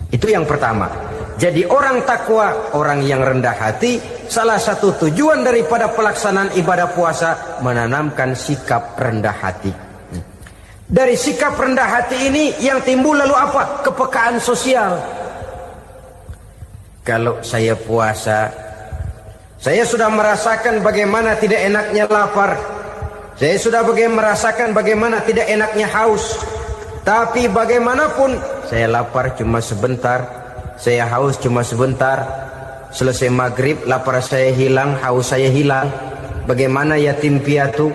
Itu yang pertama. Jadi orang takwa, orang yang rendah hati, salah satu tujuan daripada pelaksanaan ibadah puasa menanamkan sikap rendah hati. Dari sikap rendah hati ini yang timbul lalu apa? Kepekaan sosial. Kalau saya puasa, saya sudah merasakan bagaimana tidak enaknya lapar. Saya sudah merasakan bagaimana tidak enaknya haus. Tapi bagaimanapun, saya lapar cuma sebentar, saya haus cuma sebentar. Selesai maghrib, lapar saya hilang, haus saya hilang. Bagaimana yatim piatu,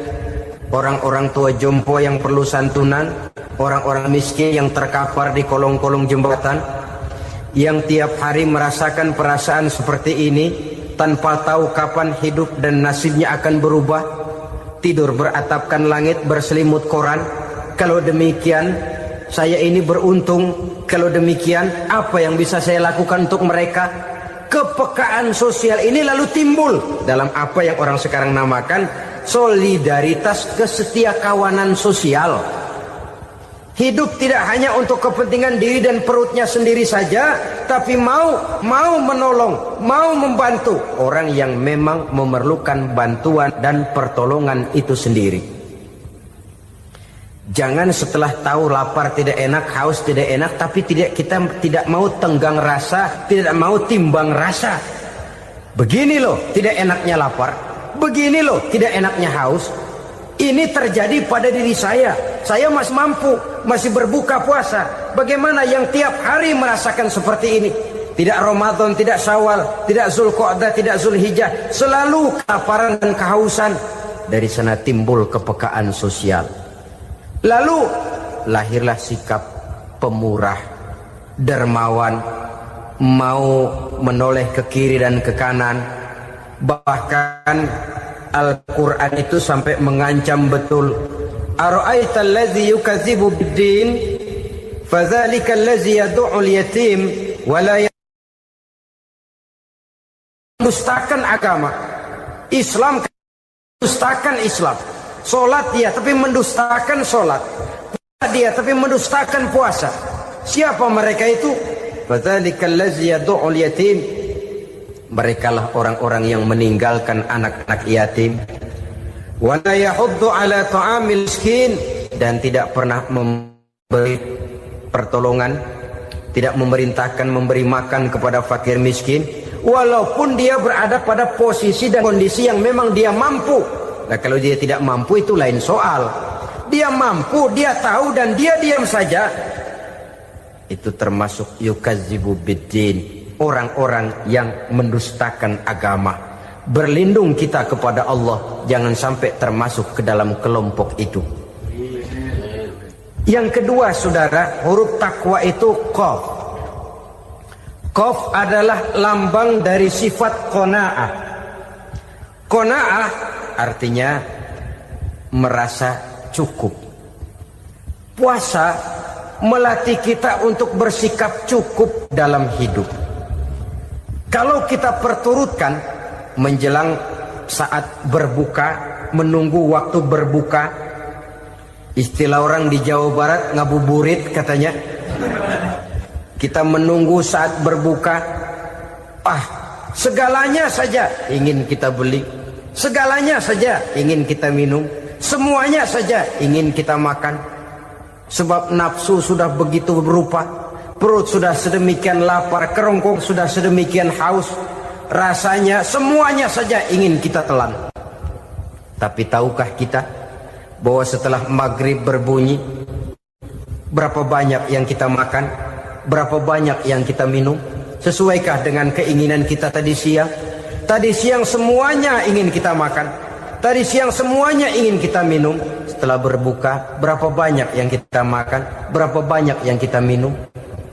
orang-orang tua jompo yang perlu santunan, orang-orang miskin yang terkapar di kolong-kolong jembatan, yang tiap hari merasakan perasaan seperti ini, tanpa tahu kapan hidup dan nasibnya akan berubah. Tidur beratapkan langit, berselimut koran. Kalau demikian, saya ini beruntung. Kalau demikian, apa yang bisa saya lakukan untuk mereka? Kepekaan sosial ini lalu timbul dalam apa yang orang sekarang namakan solidaritas kesetiakawanan sosial. Hidup tidak hanya untuk kepentingan diri dan perutnya sendiri saja, tapi mau menolong, mau membantu orang yang memang memerlukan bantuan dan pertolongan itu sendiri. Jangan setelah tahu lapar tidak enak, haus tidak enak, tapi kita tidak mau tenggang rasa, tidak mau timbang rasa. Begini loh tidak enaknya lapar, begini loh tidak enaknya haus. Ini terjadi pada diri saya. Saya masih mampu, masih berbuka puasa. Bagaimana yang tiap hari merasakan seperti ini? Tidak Ramadan, tidak Syawal, tidak Zulqa'dah, tidak Zulhijjah, selalu kelaparan dan kehausan. Dari sana timbul kepekaan sosial. Lalu lahirlah sikap pemurah, dermawan, mau menoleh ke kiri dan ke kanan. Bahkan Al-Quran itu sampai mengancam betul. Ara'aita allazi yukadzibu bid-din fadzalika allazi yad'ul yatim wa la mendustakan agama. Islam mendustakan Islam. Salat dia tapi mendustakan salat. Puasa dia tapi mendustakan puasa. Siapa mereka itu? Fadzalika allazi yad'ul yatim. Merekalah orang-orang yang meninggalkan anak-anak yatim. Wa la yahuddu ala ta'amil miskin, dan tidak pernah memberi pertolongan, tidak memerintahkan memberi makan kepada fakir miskin, walaupun dia berada pada posisi dan kondisi yang memang dia mampu. Nah, kalau dia tidak mampu itu lain soal. Dia mampu, dia tahu dan dia diam saja. Itu termasuk yukadzibu biddin. Orang-orang yang mendustakan agama. Berlindung kita kepada Allah, jangan sampai termasuk ke dalam kelompok itu. Yang kedua saudara, huruf takwa itu qaf. Qaf adalah lambang dari sifat qanaah. Qanaah artinya merasa cukup. Puasa melatih kita untuk bersikap cukup dalam hidup. Kalau kita perturutkan menjelang saat berbuka, menunggu waktu berbuka, istilah orang di Jawa Barat ngabuburit katanya. Kita menunggu saat berbuka, segalanya saja ingin kita beli, segalanya saja ingin kita minum, semuanya saja ingin kita makan. Sebab nafsu sudah begitu berupa. Perut sudah sedemikian lapar, kerongkong sudah sedemikian haus. Rasanya semuanya saja ingin kita telan. Tapi tahukah kita bahwa setelah maghrib berbunyi, berapa banyak yang kita makan, berapa banyak yang kita minum? Sesuaikah dengan keinginan kita tadi siang? Tadi siang semuanya ingin kita makan, tadi siang semuanya ingin kita minum. Setelah berbuka, berapa banyak yang kita makan, berapa banyak yang kita minum?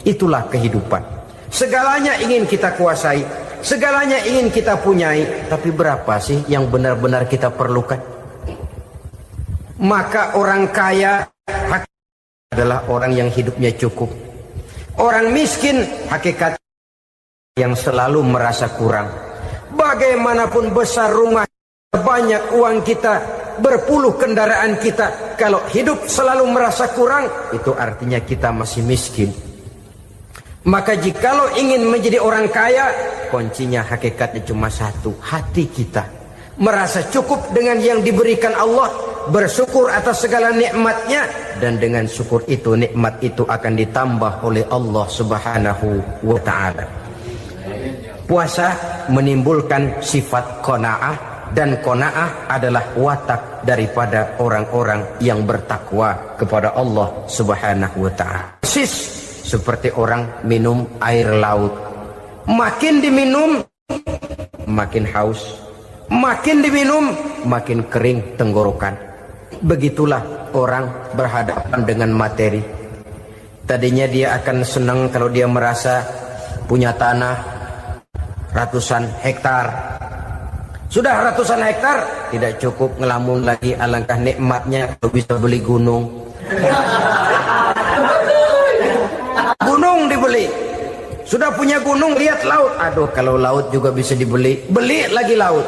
Itulah kehidupan. Segalanya ingin kita kuasai, segalanya ingin kita punyai, tapi berapa sih yang benar-benar kita perlukan? Maka orang kaya adalah orang yang hidupnya cukup. Orang miskin hakikat yang selalu merasa kurang. Bagaimanapun besar rumah, banyak uang kita, berpuluh kendaraan kita, kalau hidup selalu merasa kurang, itu artinya kita masih miskin. Maka jikalau ingin menjadi orang kaya, kuncinya hakikatnya cuma satu, hati kita merasa cukup dengan yang diberikan Allah, bersyukur atas segala nikmatnya, dan dengan syukur itu, nikmat itu akan ditambah oleh Allah Subhanahu wa ta'ala. Puasa menimbulkan sifat qanaah, dan qanaah adalah watak daripada orang-orang yang bertakwa kepada Allah Subhanahu wa ta'ala. Seperti orang minum air laut, makin diminum makin haus, makin diminum makin kering tenggorokan. Begitulah orang berhadapan dengan materi. Tadinya dia akan senang kalau dia merasa punya tanah ratusan hektar. Sudah ratusan hektar tidak cukup, ngelamun lagi, alangkah nikmatnya kalau bisa beli gunung. Gunung dibeli. Sudah punya gunung, lihat laut. Aduh, kalau laut juga bisa dibeli, beli lagi laut.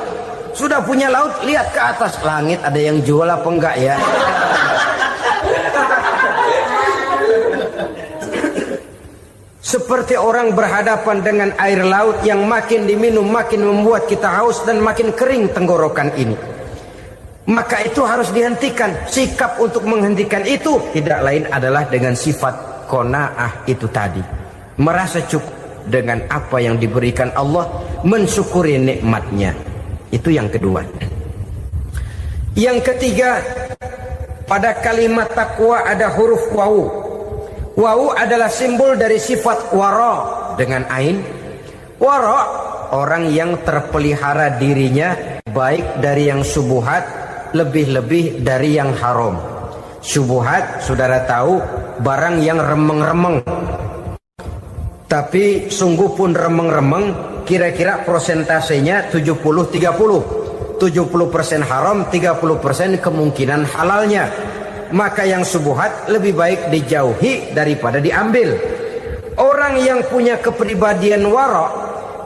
Sudah punya laut, lihat ke atas langit, ada yang jual apa enggak ya? Seperti orang berhadapan dengan air laut yang makin diminum makin membuat kita haus dan makin kering tenggorokan ini. Maka itu harus dihentikan. Sikap untuk menghentikan itu tidak lain adalah dengan sifat qanaah itu tadi. Merasa cukup dengan apa yang diberikan Allah, mensyukuri nikmatnya. Itu yang kedua. Yang ketiga, pada kalimat takwa ada huruf wawu. Wawu adalah simbol dari sifat wara dengan ain. Wara, orang yang terpelihara dirinya baik dari yang subuhat, lebih-lebih dari yang haram. Subuhat, saudara tahu, barang yang remeng-remeng. Tapi sungguh pun remeng-remeng, kira-kira prosentasenya 70-30. 70% haram, 30% kemungkinan halalnya. Maka yang subuhat lebih baik dijauhi daripada diambil. Orang yang punya kepribadian wara,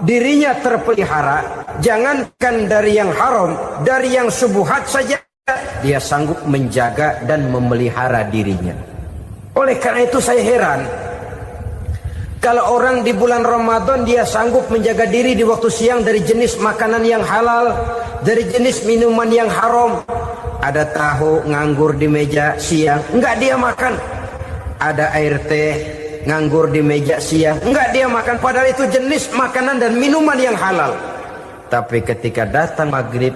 dirinya terpelihara, jangankan dari yang haram, dari yang subuhat saja dia sanggup menjaga dan memelihara dirinya. Oleh karena itu saya heran kalau orang di bulan Ramadan dia sanggup menjaga diri di waktu siang dari jenis makanan yang halal, dari jenis minuman yang haram. Ada tahu nganggur di meja siang, enggak dia makan. Ada air teh nganggur di meja siang, enggak dia makan. Padahal itu jenis makanan dan minuman yang halal. Tapi ketika datang maghrib,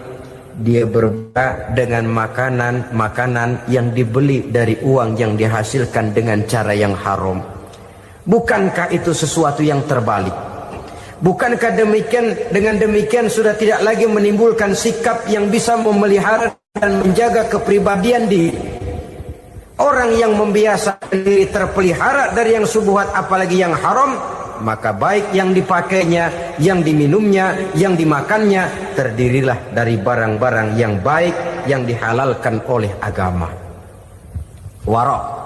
dia berbuka dengan makanan yang dibeli dari uang yang dihasilkan dengan cara yang haram. Bukankah itu sesuatu yang terbalik? Bukankah dengan demikian sudah tidak lagi menimbulkan sikap yang bisa memelihara dan menjaga kepribadian diri? Orang yang membiasakan diri terpelihara dari yang subuhat apalagi yang haram, maka baik yang dipakainya, yang diminumnya, yang dimakannya terdirilah dari barang-barang yang baik yang dihalalkan oleh agama. Wara.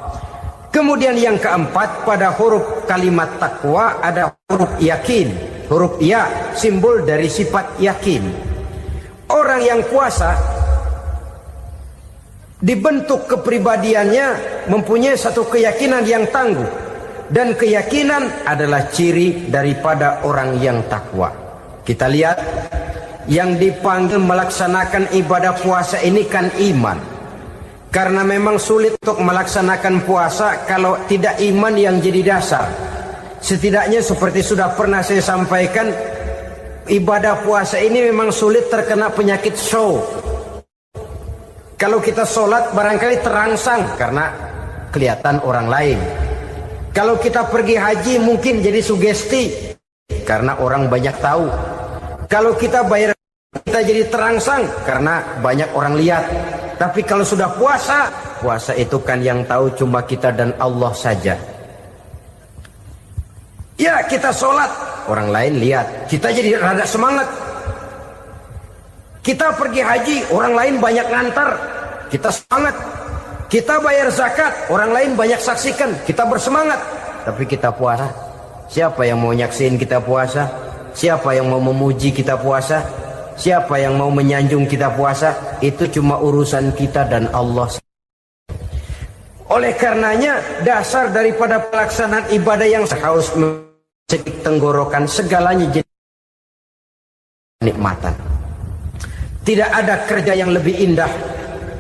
Kemudian yang keempat, pada huruf kalimat takwa ada huruf yakin. Huruf ya, simbol dari sifat yakin. Orang yang puasa dibentuk kepribadiannya mempunyai satu keyakinan yang tangguh, dan keyakinan adalah ciri daripada orang yang takwa. Kita lihat yang dipanggil melaksanakan ibadah puasa ini kan iman, karena memang sulit untuk melaksanakan puasa kalau tidak iman yang jadi dasar. Setidaknya seperti sudah pernah saya sampaikan, ibadah puasa ini memang sulit terkena penyakit show. Kalau kita sholat barangkali terangsang karena kelihatan orang lain. Kalau kita pergi haji mungkin jadi sugesti karena orang banyak tahu. Kalau kita bayar kita jadi terangsang karena banyak orang lihat. Tapi kalau sudah puasa, puasa itu kan yang tahu cuma kita dan Allah saja. Ya kita sholat, orang lain lihat, kita jadi rada semangat. Kita pergi haji, orang lain banyak ngantar, kita semangat. Kita bayar zakat, orang lain banyak saksikan, kita bersemangat. Tapi kita puasa, siapa yang mau nyaksiin kita puasa? Siapa yang mau memuji kita puasa? Siapa yang mau menyanjung kita puasa? Itu cuma urusan kita dan Allah. Oleh karenanya, dasar daripada pelaksanaan ibadah yang harus sedikit tenggorokan segalanya jadi nikmatan. Tidak ada kerja yang lebih indah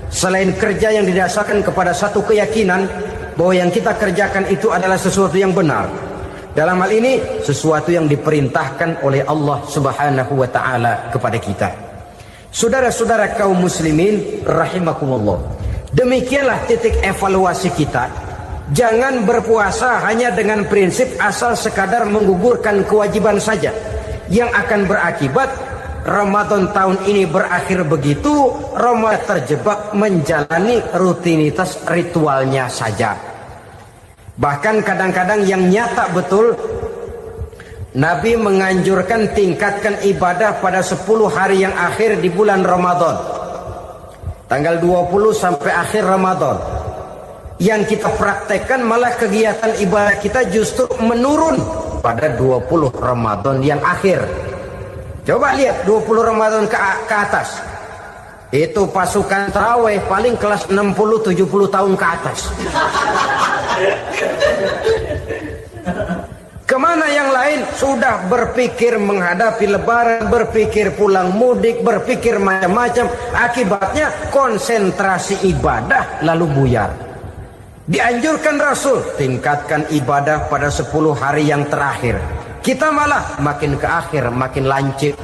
selain kerja yang didasarkan kepada satu keyakinan bahwa yang kita kerjakan itu adalah sesuatu yang benar. Dalam hal ini sesuatu yang diperintahkan oleh Allah Subhanahu wa taala kepada kita. Saudara-saudara kaum muslimin rahimakumullah. Demikianlah titik evaluasi kita. Jangan berpuasa hanya dengan prinsip asal sekadar menggugurkan kewajiban saja, yang akan berakibat Ramadan tahun ini berakhir begitu, Ramadan terjebak menjalani rutinitas ritualnya saja. Bahkan kadang-kadang yang nyata betul, Nabi menganjurkan tingkatkan ibadah pada 10 hari yang akhir di bulan Ramadan, tanggal 20 sampai akhir Ramadan. Yang kita praktekkan malah kegiatan ibadah kita justru menurun pada 20 Ramadan yang akhir. Coba lihat 20 Ramadan ke atas. Itu pasukan tarawih paling kelas 60-70 tahun ke atas. Kemana yang lain? Sudah berpikir menghadapi lebaran, berpikir pulang mudik, berpikir macam-macam. Akibatnya konsentrasi ibadah lalu buyar. Dianjurkan Rasul, tingkatkan ibadah pada 10 hari yang terakhir. Kita malah makin ke akhir makin lancip.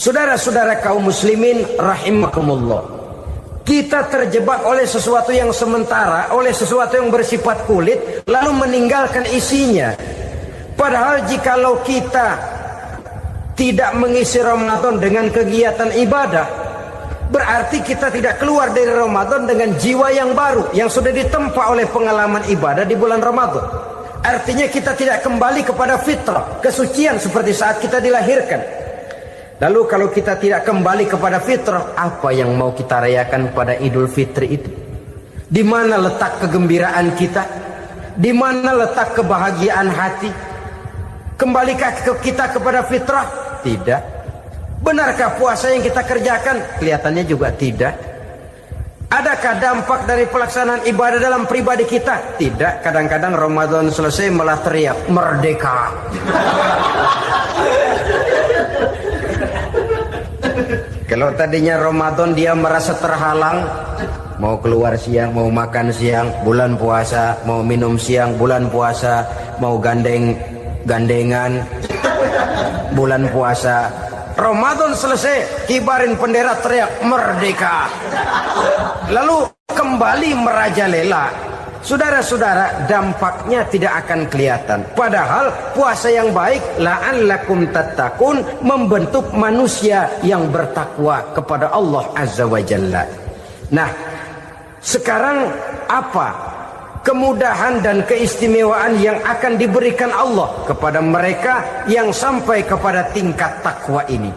Saudara-saudara kaum muslimin rahimakumullah, kita terjebak oleh sesuatu yang sementara, oleh sesuatu yang bersifat kulit, lalu meninggalkan isinya. Padahal jikalau kita tidak mengisi Ramadan dengan kegiatan ibadah, berarti kita tidak keluar dari Ramadan dengan jiwa yang baru, yang sudah ditempa oleh pengalaman ibadah di bulan Ramadan. Artinya kita tidak kembali kepada fitrah, kesucian seperti saat kita dilahirkan. Lalu kalau kita tidak kembali kepada fitrah, apa yang mau kita rayakan pada Idul Fitri itu? Di mana letak kegembiraan kita? Di mana letak kebahagiaan hati? Kembalikah kita kepada fitrah? Tidak. Benarkah puasa yang kita kerjakan? Kelihatannya juga tidak. Adakah dampak dari pelaksanaan ibadah dalam pribadi kita? Tidak. Kadang-kadang Ramadan selesai malah teriak merdeka. Kalau tadinya Ramadan dia merasa terhalang, mau keluar siang, mau makan siang, bulan puasa, mau minum siang, bulan puasa, mau gandengan, bulan puasa. Ramadan selesai, kibarin bendera, teriak merdeka. Lalu kembali merajalela. Saudara-saudara, dampaknya tidak akan kelihatan. Padahal puasa yang baik, la'allakum tattaqun, membentuk manusia yang bertakwa kepada Allah Azza wa Jalla. Nah, sekarang apa kemudahan dan keistimewaan yang akan diberikan Allah kepada mereka yang sampai kepada tingkat takwa ini?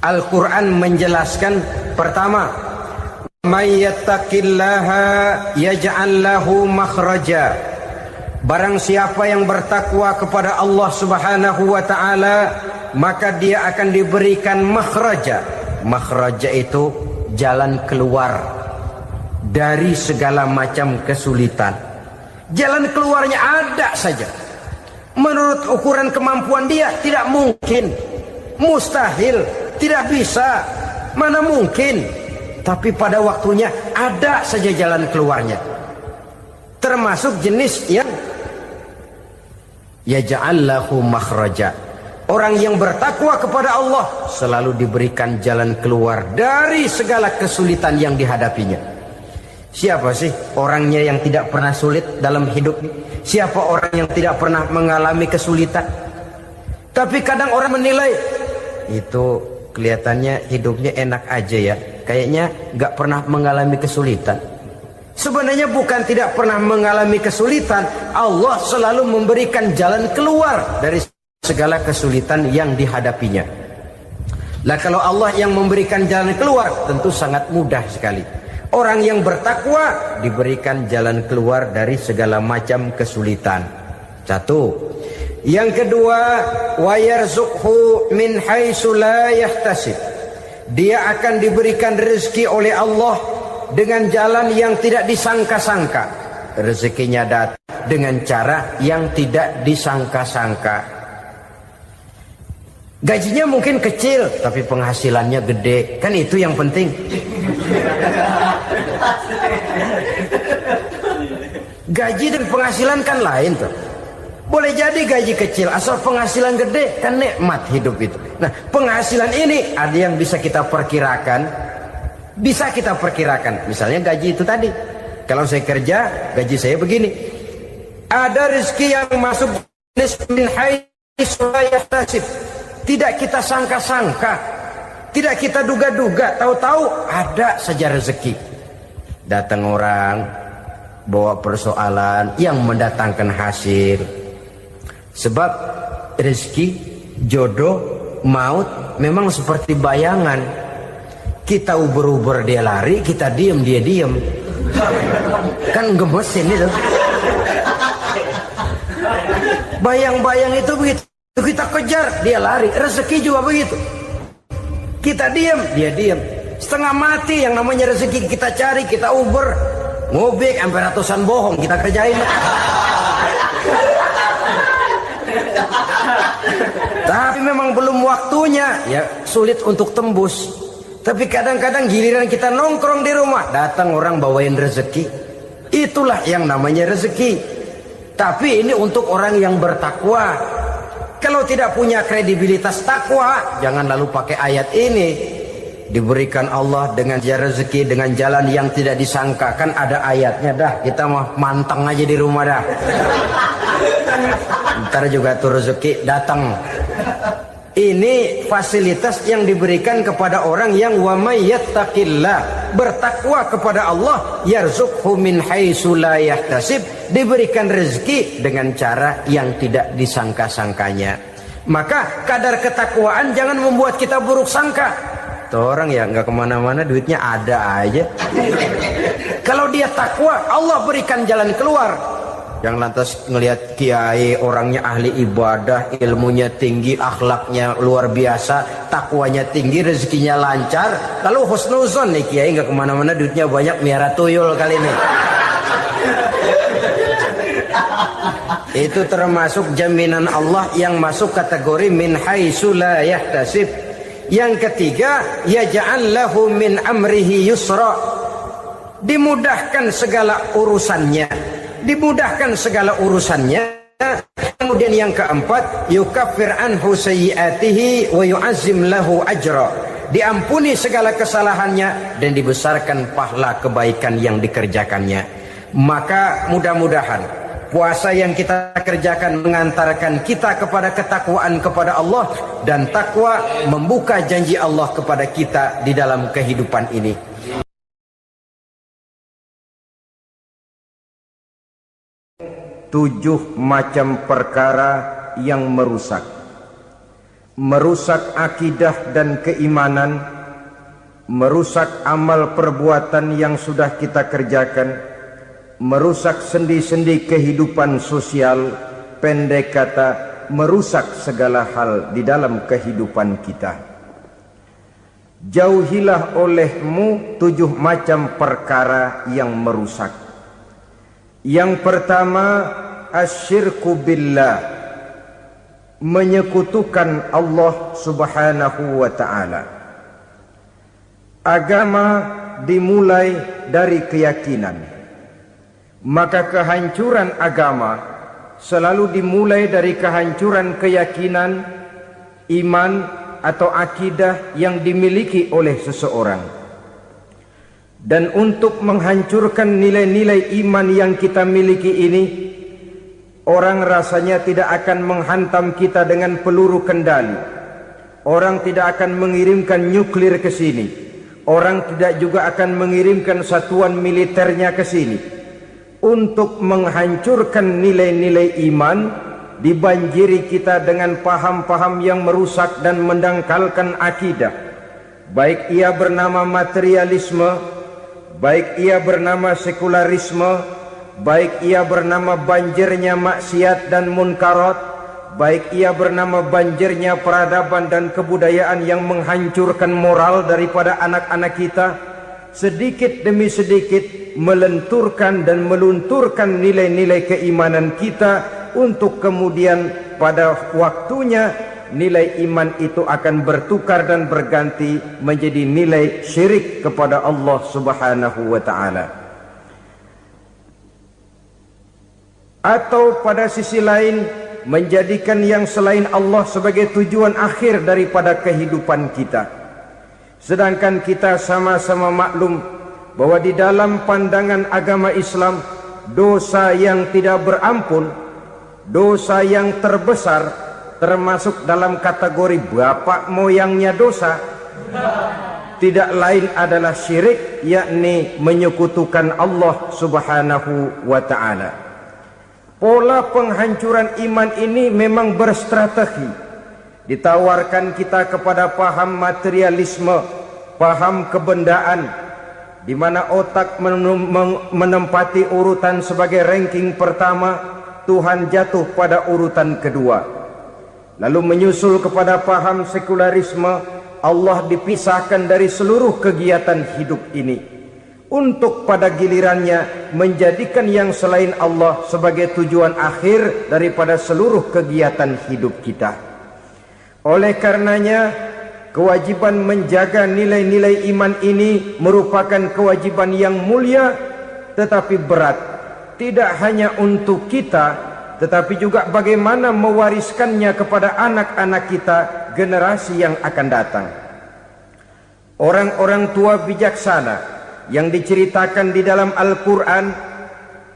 Al-Quran menjelaskan, pertama, may yattaqillaha yaj'al lahu makhraja. Barang siapa yang bertakwa kepada Allah Subhanahu wa taala, maka dia akan diberikan makhraja. Makhraja itu jalan keluar dari segala macam kesulitan. Jalan keluarnya ada saja. Menurut ukuran kemampuan dia tidak mungkin, mustahil, tidak bisa, mana mungkin. Tapi pada waktunya ada saja jalan keluarnya. Termasuk jenis yang yaj'allahu makhraja. Orang yang bertakwa kepada Allah selalu diberikan jalan keluar dari segala kesulitan yang dihadapinya. Siapa sih orangnya yang tidak pernah sulit dalam hidup? Siapa orang yang tidak pernah mengalami kesulitan? Tapi kadang orang menilai, itu kelihatannya hidupnya enak aja ya, kayaknya gak pernah mengalami kesulitan. Sebenarnya bukan tidak pernah mengalami kesulitan, Allah selalu memberikan jalan keluar dari segala kesulitan yang dihadapinya. Lah kalau Allah yang memberikan jalan keluar, tentu sangat mudah sekali. Orang yang bertakwa diberikan jalan keluar dari segala macam kesulitan. Satu. Yang kedua, wa yarzuqhu min haitsu la yahtasib. Dia akan diberikan rezeki oleh Allah dengan jalan yang tidak disangka-sangka. Rezekinya datang dengan cara yang tidak disangka-sangka. Gajinya mungkin kecil, tapi penghasilannya gede. Kan itu yang penting. Gaji dan penghasilan kan lain tuh. Boleh jadi gaji kecil, asal penghasilan gede, kan nikmat hidup itu. Nah, penghasilan ini ada yang bisa kita perkirakan. Bisa kita perkirakan. Misalnya gaji itu tadi. Kalau saya kerja, gaji saya begini. Ada rezeki yang masuk min haitsu la yahtasib. Tidak kita sangka-sangka. Tidak kita duga-duga. Tahu-tahu ada saja rezeki. Datang orang, bawa persoalan yang mendatangkan hasil. Sebab rezeki, jodoh, maut memang seperti bayangan. Kita uber-uber dia lari, kita diem dia diem. Kan gemesin itu. Bayang-bayang itu begitu. Kita kejar, dia lari. Rezeki juga begitu. Kita diem, dia diem. Setengah mati yang namanya rezeki kita cari, kita uber. ngobek sampai ratusan bohong kita kerjain. Tapi memang belum waktunya, ya sulit untuk tembus. Tapi kadang-kadang giliran kita nongkrong di rumah, datang orang bawain rezeki. Itulah yang namanya rezeki. Tapi ini untuk orang yang bertakwa. Kalau tidak punya kredibilitas takwa, jangan lalu pakai ayat ini. Diberikan Allah dengan rezeki dengan jalan yang tidak disangka. Kan ada ayatnya dah, kita mah manteng aja di rumah dah. Ntar juga tuh rezeki datang. Ini fasilitas yang diberikan kepada orang yang wa may yattaqillah, bertakwa kepada Allah, yarzuqhu min haitsu la yahtasib, diberikan rezeki dengan cara yang tidak disangka-sangkanya. Maka kadar ketakwaan jangan membuat kita buruk sangka. Tuh orang ya nggak kemana-mana, duitnya ada aja. Kalau dia takwa, Allah berikan jalan keluar. Yang lantas ngelihat kiai orangnya ahli ibadah, ilmunya tinggi, akhlaknya luar biasa, takwanya tinggi, rezekinya lancar, lalu husnuzon nih kiai nggak kemana-mana, duitnya banyak, miara tuyul kali ini. Itu termasuk jaminan Allah yang masuk kategori min haitsu la yahtasib. Yang ketiga, yaj'al lahu min amrihi yusra, dimudahkan segala urusannya. Dimudahkan segala urusannya. Kemudian yang keempat, yukaffir anhu sayyiatihi wa yu'azzim lahu ajra, diampuni segala kesalahannya dan dibesarkan pahala kebaikan yang dikerjakannya. Maka mudah-mudahan puasa yang kita kerjakan mengantarkan kita kepada ketakwaan kepada Allah, dan takwa membuka janji Allah kepada kita di dalam kehidupan ini. 7 macam perkara yang merusak akidah dan keimanan, merusak amal perbuatan yang sudah kita kerjakan, merusak sendi-sendi kehidupan sosial, pendek kata merusak segala hal di dalam kehidupan kita. Jauhilah olehmu 7 macam perkara yang merusak. Yang pertama, asyirku billah, menyekutukan Allah subhanahu wa ta'ala. Agama dimulai dari keyakinan, maka kehancuran agama selalu dimulai dari kehancuran keyakinan, iman atau akidah yang dimiliki oleh seseorang. Dan untuk menghancurkan nilai-nilai iman yang kita miliki ini, orang rasanya tidak akan menghantam kita dengan peluru kendali. Orang tidak akan mengirimkan nuklir ke sini. Orang tidak juga akan mengirimkan satuan militernya ke sini. Untuk menghancurkan nilai-nilai iman, dibanjiri kita dengan paham-paham yang merusak dan mendangkalkan akidah. Baik ia bernama materialisme, baik ia bernama sekularisme, baik ia bernama banjirnya maksiat dan munkarat, baik ia bernama banjirnya peradaban dan kebudayaan yang menghancurkan moral daripada anak-anak kita, sedikit demi sedikit melenturkan dan melunturkan nilai-nilai keimanan kita, untuk kemudian pada waktunya nilai iman itu akan bertukar dan berganti menjadi nilai syirik kepada Allah subhanahu wa ta'ala. Atau pada sisi lain, menjadikan yang selain Allah sebagai tujuan akhir daripada kehidupan kita. Sedangkan kita sama-sama maklum bahwa di dalam pandangan agama Islam, dosa yang tidak berampun, dosa yang terbesar, termasuk dalam kategori bapak moyangnya dosa, tidak lain adalah syirik, yakni menyekutukan Allah subhanahu wa ta'ala. Pola penghancuran iman ini memang berstrategi. Ditawarkan kita kepada paham materialisme, paham kebendaan, di mana otak menempati urutan sebagai ranking pertama, Tuhan jatuh pada urutan kedua. Lalu menyusul kepada paham sekularisme, Allah dipisahkan dari seluruh kegiatan hidup ini. untuk pada gilirannya menjadikan yang selain Allah sebagai tujuan akhir daripada seluruh kegiatan hidup kita. Oleh karenanya, kewajiban menjaga nilai-nilai iman ini merupakan kewajiban yang mulia tetapi berat, tidak hanya untuk kita, tetapi juga bagaimana mewariskannya kepada anak-anak kita, generasi yang akan datang. Orang-orang tua bijaksana yang diceritakan di dalam Al-Quran,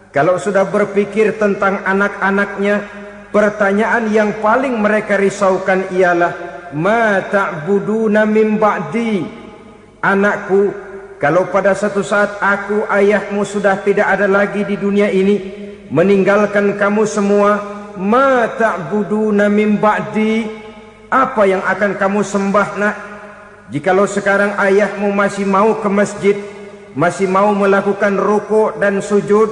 kalau sudah berpikir tentang anak-anaknya, pertanyaan yang paling mereka risaukan ialah, ma ta'buduna min ba'di. Anakku, kalau pada satu saat aku, ayahmu sudah tidak ada lagi di dunia ini, meninggalkan kamu semua, ma ta'buduna min ba'di, apa yang akan kamu sembah nak? Jikalau sekarang ayahmu masih mau ke masjid, masih mau melakukan rukuk dan sujud,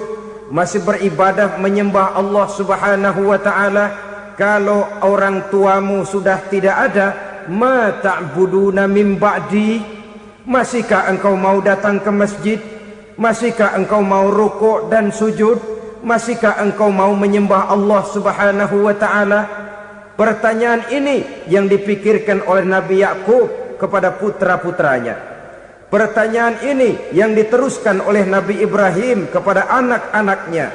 masih beribadah menyembah Allah Subhanahu wa ta'ala, kalau orang tuamu sudah tidak ada, ma ta'buduna min ba'di, masihkah engkau mau datang ke masjid? Masihkah engkau mau rukuk dan sujud? Masihkah engkau mau menyembah Allah Subhanahu wa ta'ala? Pertanyaan ini yang dipikirkan oleh Nabi Yakub kepada putra-putranya. Pertanyaan ini yang diteruskan oleh Nabi Ibrahim kepada anak-anaknya.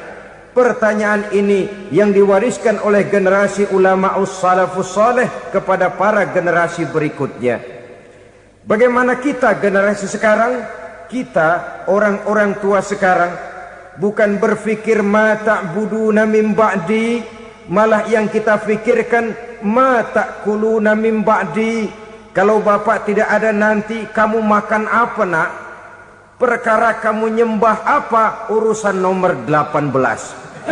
Pertanyaan ini yang diwariskan oleh generasi ulama'us salafus saleh kepada para generasi berikutnya. Bagaimana kita generasi sekarang? Kita orang-orang tua sekarang bukan berfikir ma ta'buduna min ba'di, malah yang kita fikirkan ma ta'kuluna min ba'di. Kalau bapak tidak ada nanti kamu makan apa nak? Perkara kamu nyembah apa, urusan nomor 18.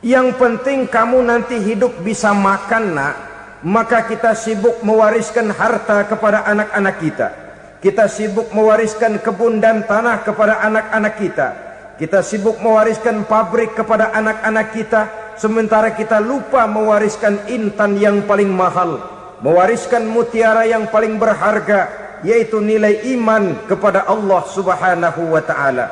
Yang penting kamu nanti hidup bisa makan nak. Maka kita sibuk mewariskan harta kepada anak-anak kita. Kita sibuk mewariskan kebun dan tanah kepada anak-anak kita. Kita sibuk mewariskan pabrik kepada anak-anak kita, sementara kita lupa mewariskan intan yang paling mahal, mewariskan mutiara yang paling berharga, yaitu nilai iman kepada Allah Subhanahu wa ta'ala.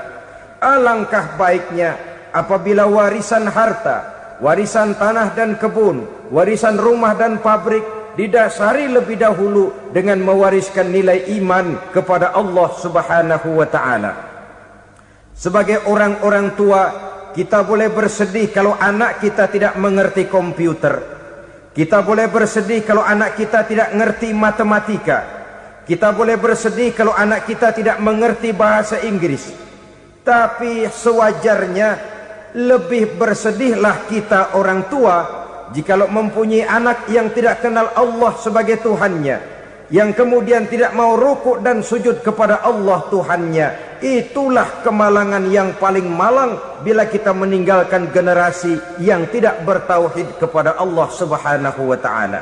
Alangkah baiknya apabila warisan harta, warisan tanah dan kebun, warisan rumah dan pabrik didasari lebih dahulu dengan mewariskan nilai iman kepada Allah Subhanahu wa ta'ala. Sebagai orang-orang tua, kita boleh bersedih kalau anak kita tidak mengerti komputer. Kita boleh bersedih kalau anak kita tidak mengerti matematika. Kita boleh bersedih kalau anak kita tidak mengerti bahasa Inggris. Tapi sewajarnya lebih bersedihlah kita orang tua jikalau mempunyai anak yang tidak kenal Allah sebagai Tuhannya, yang kemudian tidak mau rukuk dan sujud kepada Allah Tuhannya. Itulah kemalangan yang paling malang bila kita meninggalkan generasi yang tidak bertauhid kepada Allah Subhanahu wa ta'ala.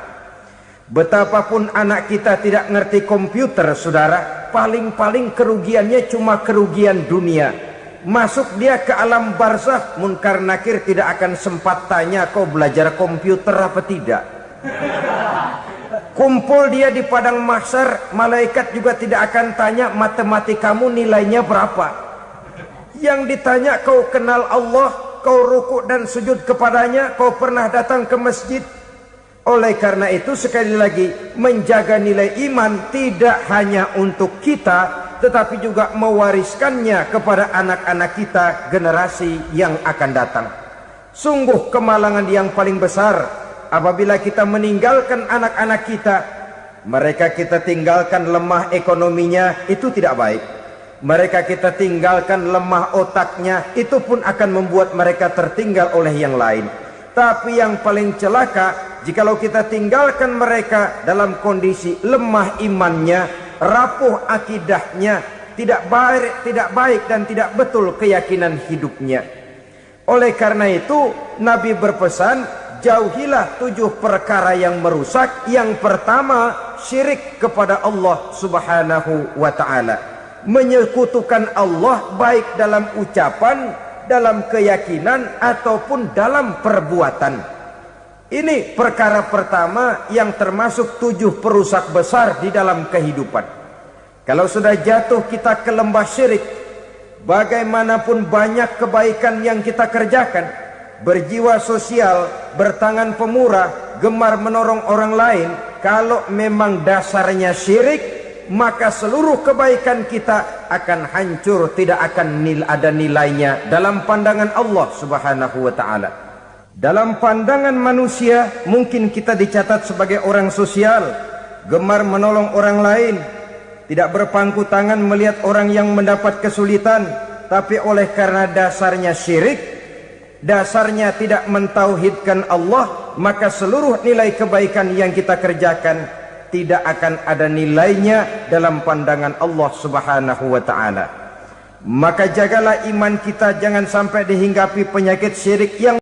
Betapapun anak kita tidak ngerti komputer, saudara, paling-paling kerugiannya cuma kerugian dunia. Masuk dia ke alam barzakh, munkar nakir tidak akan sempat tanya kau belajar komputer apa tidak. Kumpul dia di padang mahsyar, malaikat juga tidak akan tanya matematikamu nilainya berapa. Yang ditanya, kau kenal Allah, kau rukuk dan sujud kepadanya, kau pernah datang ke masjid. Oleh karena itu sekali lagi, menjaga nilai iman tidak hanya untuk kita, tetapi juga mewariskannya kepada anak-anak kita, generasi yang akan datang. Sungguh kemalangan yang paling besar apabila kita meninggalkan anak-anak kita, mereka kita tinggalkan lemah ekonominya, itu tidak baik. Mereka kita tinggalkan lemah otaknya, itu pun akan membuat mereka tertinggal oleh yang lain. Tapi yang paling celaka, jikalau kita tinggalkan mereka dalam kondisi lemah imannya, rapuh akidahnya, tidak baik dan tidak betul keyakinan hidupnya. Oleh karena itu, Nabi berpesan, jauhilah 7 perkara yang merusak. Yang pertama, syirik kepada Allah Subhanahu wa ta'ala. Menyekutukan Allah baik dalam ucapan, dalam keyakinan, ataupun dalam perbuatan. Ini perkara pertama yang termasuk 7 perusak besar di dalam kehidupan. Kalau sudah jatuh kita ke lembah syirik, bagaimanapun banyak kebaikan yang kita kerjakan, berjiwa sosial, bertangan pemurah, gemar menolong orang lain, kalau memang dasarnya syirik, maka seluruh kebaikan kita akan hancur, tidak akan ada nilainya dalam pandangan Allah Subhanahu wa ta'ala. Dalam pandangan manusia, mungkin kita dicatat sebagai orang sosial, gemar menolong orang lain, tidak berpangku tangan melihat orang yang mendapat kesulitan, tapi oleh karena dasarnya syirik, dasarnya tidak mentauhidkan Allah, maka seluruh nilai kebaikan yang kita kerjakan tidak akan ada nilainya dalam pandangan Allah Subhanahu wa ta'ala. Maka jagalah iman kita jangan sampai dihinggapi penyakit syirik yang